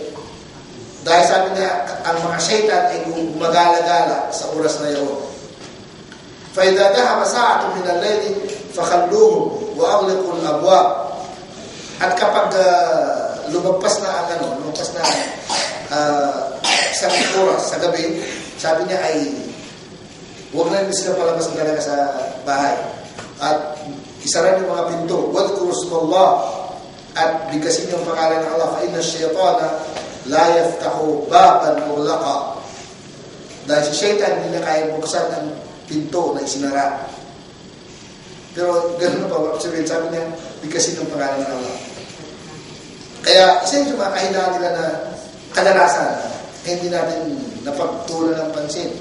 Dahil sabi niya, ang mga syaitan ay gumagala-gala sa oras na yun. فَإِذَا ذَهَبَ سَاعَةٌ مِنَ اللَّيْلِ فَخَلُّوهُمْ وَأَغْلِقُوا الْأَبْوَابَ. At kapag lumagpas na isang oras sa gabi, sabi niya ay huwag na sila palabas talaga sa bahay. At isara yung mga pinto. وَذْكُرُوا اسْمَ اللَّهِ. At bigkasin yung pangalan ng Allah. فَإِنَّ الشَّيْطَانَ لَا يَفْتَحُ بَابًا مُغْلَقًا. Dahil si Shaitan hindi na kaya buksan ng pinto na isinara. Pero gano'n pa, sabi niya, bigkasin yung pangalan ng Allah. Kaya isa yung mga kahinaan nila na kadalasan, hindi natin napagtulan ng pansin.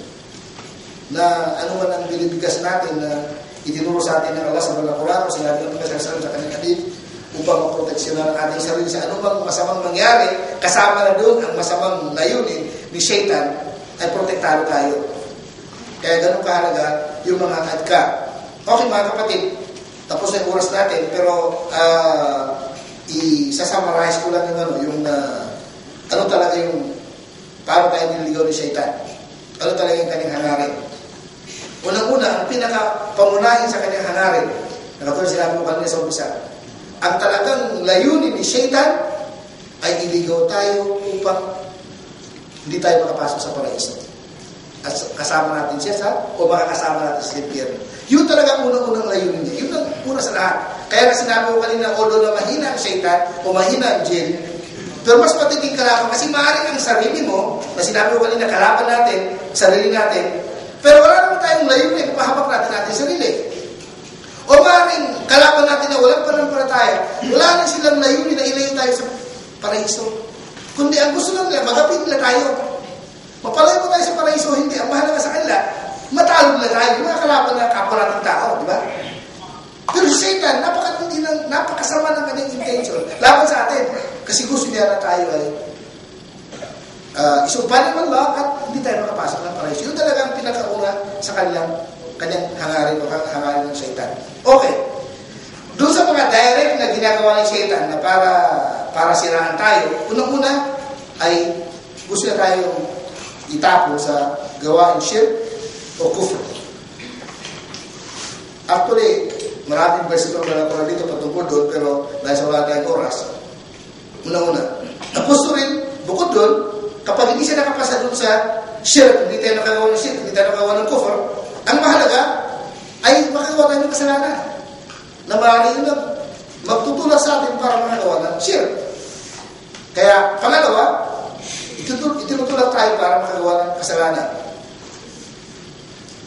Na ano man ang binibigkas natin na itinuro sa atin ng Allah sa mga Quran o sinabi ng Prophet sa kanyang hadith upang maproteksyonan ang ating sarili sa anumang masamang mangyari, kasama na doon ang masamang layunin ni Shaitan, ay protektado tayo. Kaya ganun kahalaga yung mga adka. Okay mga kapatid, tapos na yung oras natin, pero i-summarize ko lang yung ano talaga yung paano tayo nililigaw ni Shaitan. Ano talaga yung kanyang hangarin. Unang-una, ang pinaka-pamunahin sa kanyang hangarin, nakatulad sinabi ko kanina sa umpisa, ang talagang layunin ni Shaitan ay iligaw tayo upang hindi tayo makapasok sa paraiso. At kasama natin siya o makakasama natin sa impyerno. Yun talagang unang-unang layunin niya. Yun ang una sa lahat. Kaya na sinabi ko kanina, although na mahina ang Shaitan o mahina ang jinn, pero mas matinding kalaban kasi maaaring ang sarili mo, na sinabi ko kanina, kalaban natin, sarili natin, pero wala naman tayong layunin, pahabak natin sarili. O maaaring kalaban natin na walang pananampalataya, wala na silang layunin na ilayo tayo sa paraiso. Kundi ang gusto lang nila, magapit nila tayo. Mapalayo mo tayo sa paraiso, hindi. Ang mahalaga sa kanila, matalo nila tayo. Yung mga kalaban na kapwa nating tao, di ba? Pero si Satan, napakasama ng kanyang intention. Laban sa atin. Kasi gusto niya na tayo ay isumpanin man lang at hindi tayo makapasok ng paraiso. Yun talaga ang pinakauna sa kanyang hangarin o hangarin ng Satan. Okay. Doon sa mga direct na ginagawa ng Satan na para siraan tayo, unang-una ay gusto na tayong itapo sa gawain shirk o kufr. Actually, maraming versikulo na nakuha dito patungkol doon, pero dahil sa wala tayong oras, una-una. Tapos rin, bukod doon, kapag hindi siya nakapasa doon sa shirk, hindi tayo nakagawa ng shirk, hindi tayo nakagawa ng kufr, ang mahalaga ay makagawa tayo ng kasalanan. Na maaaring na magtutulak sa atin para makagawa ng shirk. Kaya, pangalawa, itinutulak tayo para makagawa ng kasalanan.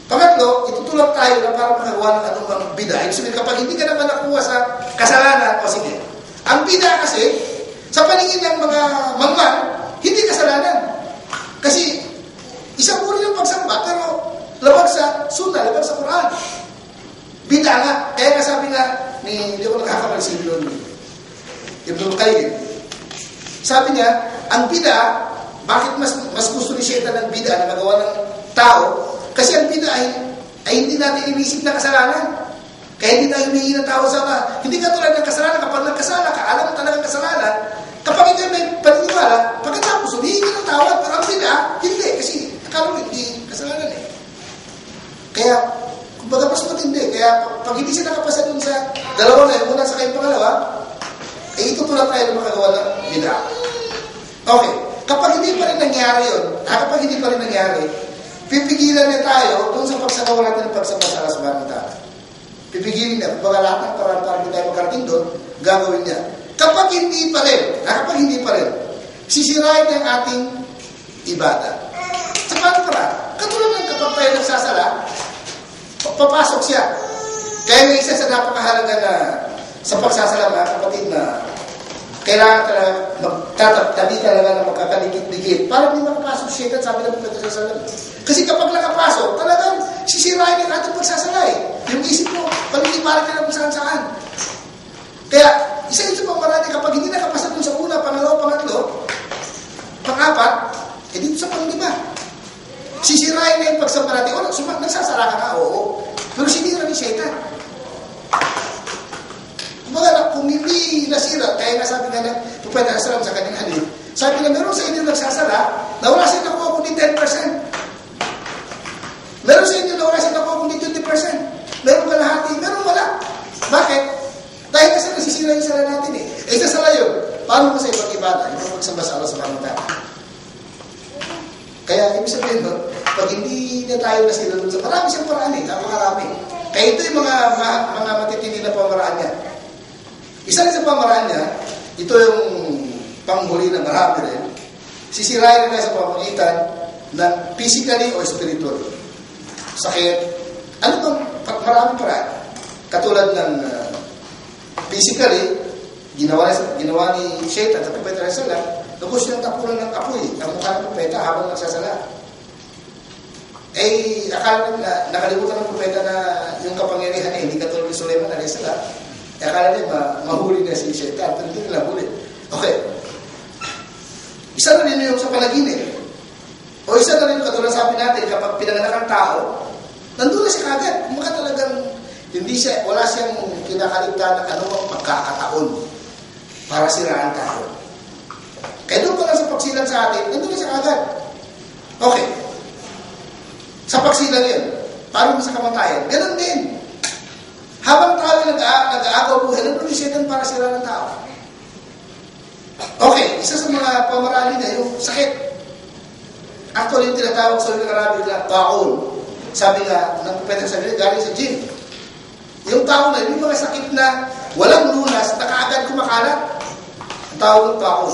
Pangatlo, itutulak tayo na para makagawa ng anumang bida. Ibig sabihin, kapag hindi ka naman nakuha sa kasalanan, o sige, ang bida kasi, sa paningin ng mga mangman, hindi kasalanan. Kasi, isang uri ng pagsamba, pero labag sa sunnah, labag sa Quran. Bida nga. Kaya kasabi nga, hindi ko nakakamali si Ibn Qayyim. Sabi niya, ang bida, bakit mas gusto ni Shaitan ng bida na magawa ng tao? Kasi ang bida ay hindi natin inisip na kasalanan. Kaya hindi tayo humingi ng tao sa hindi ka tulad ng kasalanan. Kapag nagkasala ka, alam mo talagang kasalanan. Kapag hindi may paniniwala, pagkatapos humingi ng tawad. Pero ang bida, hindi. Kasi akala mo hindi kasalanan eh. Kaya, kumbaga mas matindi. Kaya pag hindi siya nakapasa dun sa dalawa na yun, muna sa kayong pangalawa, itutulak tayo na makagawa ng bida. Okay. Kapag hindi pa rin nangyari yun, kapag hindi pa rin nangyari, pipigilan na tayo doon sa pagsagawa natin ng pagsamba sa Allah subhanahu wa ta'ala. Pipigilin niya. Kumbaga lahat ng para hindi tayo magkarating doon, gagawin niya. Kapag hindi pa rin, sisirain niya ang ating ibada. Sa paano para? Katulad ng kapag tayo nagsasala, papasok siya. Kaya nga isa sa napakahalaga na sa pagsasala, mga kapatid, na kailangan magtatabi talaga na magkakalikit-likit para hindi makapasok siya. Sabi na po sa salam. Kasi kapag nakapasok, talagang sisirain ang ating pagsasala eh. Yung isip mo, paliliparan ka na kung saan-saan. Kaya, isa-isa pang marami, kapag hindi nakapasa dun sa una, pangalawa, pangatlo, pang-apat, dito sa pang-lima. Sisirain na yung pagsamba natin. Nagsasara ka na, oo. Pero sinira ni Satan. Kumbaga, kung hindi nasira, kaya nga sabi nga ng Propeta Salam sa kanyang hadith, sabi na meron sa inyo nagsasara, na wala siya nakuha kundi 10%. Meron sa inyo na wala siya nakuha kundi 20%. Meron kalahati, meron wala. Bakit? Dahil kasi nasisira yung sala natin eh. Isa sala yun. Paano mo sa ibang ibada? Yung pagsamba sa Allah subhanahu wa ta'ala. Kaya, ibig sabihin, no? Pag hindi na tayo nasira dun sa marami siyang paraan eh. Napakarami. Kaya ito yung mga matitindi na pamaraan niya. Isa rin sa pamaraan niya, ito yung panghuli na marami rin. Sisirain na sa pamamagitan ng physically o spiritual. Sakit. Ano bang maraming paraan? Katulad ng physically, ginawa ni Shaitan at Propeta Salam, lubos niyang tapunan ng apoy ang mukha ng Propeta habang nagsasala. Akala na nakalimutan ng Propeta na yung kapangyarihan hindi katulad ni Sulaiman a.s. Akala niya mahuli na si Shaitan, pero hindi nila huli. Okay. Isa na rin yung sa panaginip. O isa na rin katulad sabi natin, kapag pinanganak ang tao, nandun na siya kagad. Mukha talagang wala siyang kinakaligtan ng anumang pagkakataon para siraan tayo. Kaya doon pa lang sa pagsilang sa atin, nandun na siya agad. Okay. Sa pagsilang yun, paano sa kamatayan? Ganun din. Habang tayo nag-aagaw buhay, nandun siya doon para siraan ng tao. Okay, isa sa mga pamarali na yung sakit. Actually, yung tinatawag sa Arabic na taon. Sabi nga, ng Propeta sabi niya, galing sa gym. Yung tao na, yung mga sakit na walang lunas, na kaagad kumakalat. Ang tawag ng tao.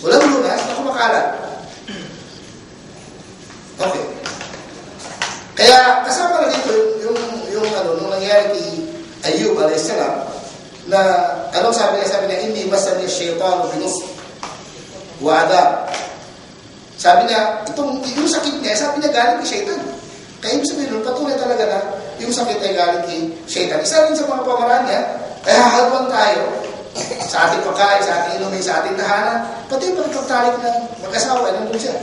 Walang lunas, na kumakalat. Okay. Kaya, kasama na dito, nung nangyari kay Ayub a.s. na, anong sabi niya, hindi masan niya shaitan o binus. Wada. Sabi niya, yung sakit niya, sabi niya galing kay shaitan. Kaya ibig sabihin, patuloy talaga na yung sakit ay galing kay Shaitan. Isa rin sa mga pamaraan niya, ay hahalwan tayo sa ating pagkain, sa ating inumin, sa ating tahanan, pati yung pagtalik ng mag-asawa, nandun siya.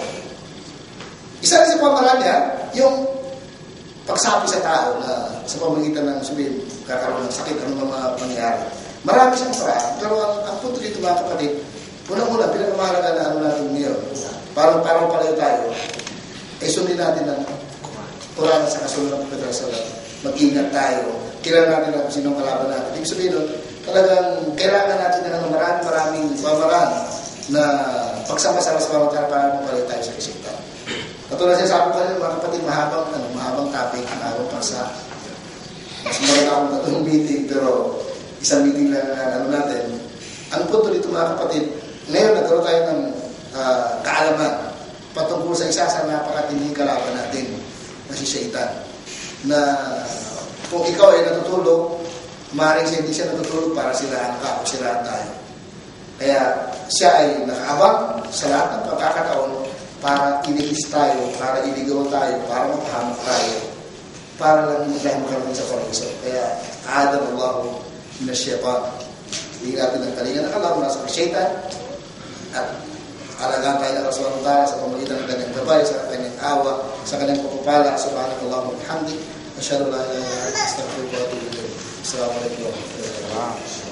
Isa rin sa pamaraan niya, yung pagsabi sa tao na sa pamagitan ng sabihin, kakaroon ng sakit, anong mga pangyayari. Marami siyang paraan. Pero ang punto dito mga kapatid, unang-una, pinakamahalaga na ano natin ngayon, parang palayo tayo, sundin natin ang Quran sa kasunod ng Propeta Salam. Mag-ingat tayo. Kailangan natin kung sinong kalaban natin. Ibig sabihin nun, talagang kailangan natin ng maraming pamaraan na pagsama-sama sa mga para mapalit tayo sa kasigtan. Katulad siya sabi ko kanina, mga kapatid, mahabang topic, mahabang paksa. Mas meron akong tatong meeting, pero isang meeting lang natin. Ang punto dito mga kapatid, ngayon nagkaroon tayo ng kaalaman patungkol sa isa sa napakatinding kalaban natin na si Shaitan. Na kung ikaw ay natutulog, maaaring siya hindi siya natutulog para siraan ka o siraan tayo. Kaya siya ay nakaabang sa lahat ng pagkakataon para inigis tayo, para iligaw tayo, para mapahamak tayo, para lang dahil magkaroon sa paraíso. Kaya, Adam Allahu na Shaitan. Hindi natin ang kalinga ng alam na sa Shaitan at alagaan tayo ng Rasulullah Ta'ala sa pamagitan ng kanyang gabay, sa kanyang awa, sa kanyang pagpapala. Subhanallah wa bihamdik. Asyhadu an la ilaha illa anta astaghfiruka wa atubu ilayk. Assalamu alaikum wa rahmatullahi wa barakatuh.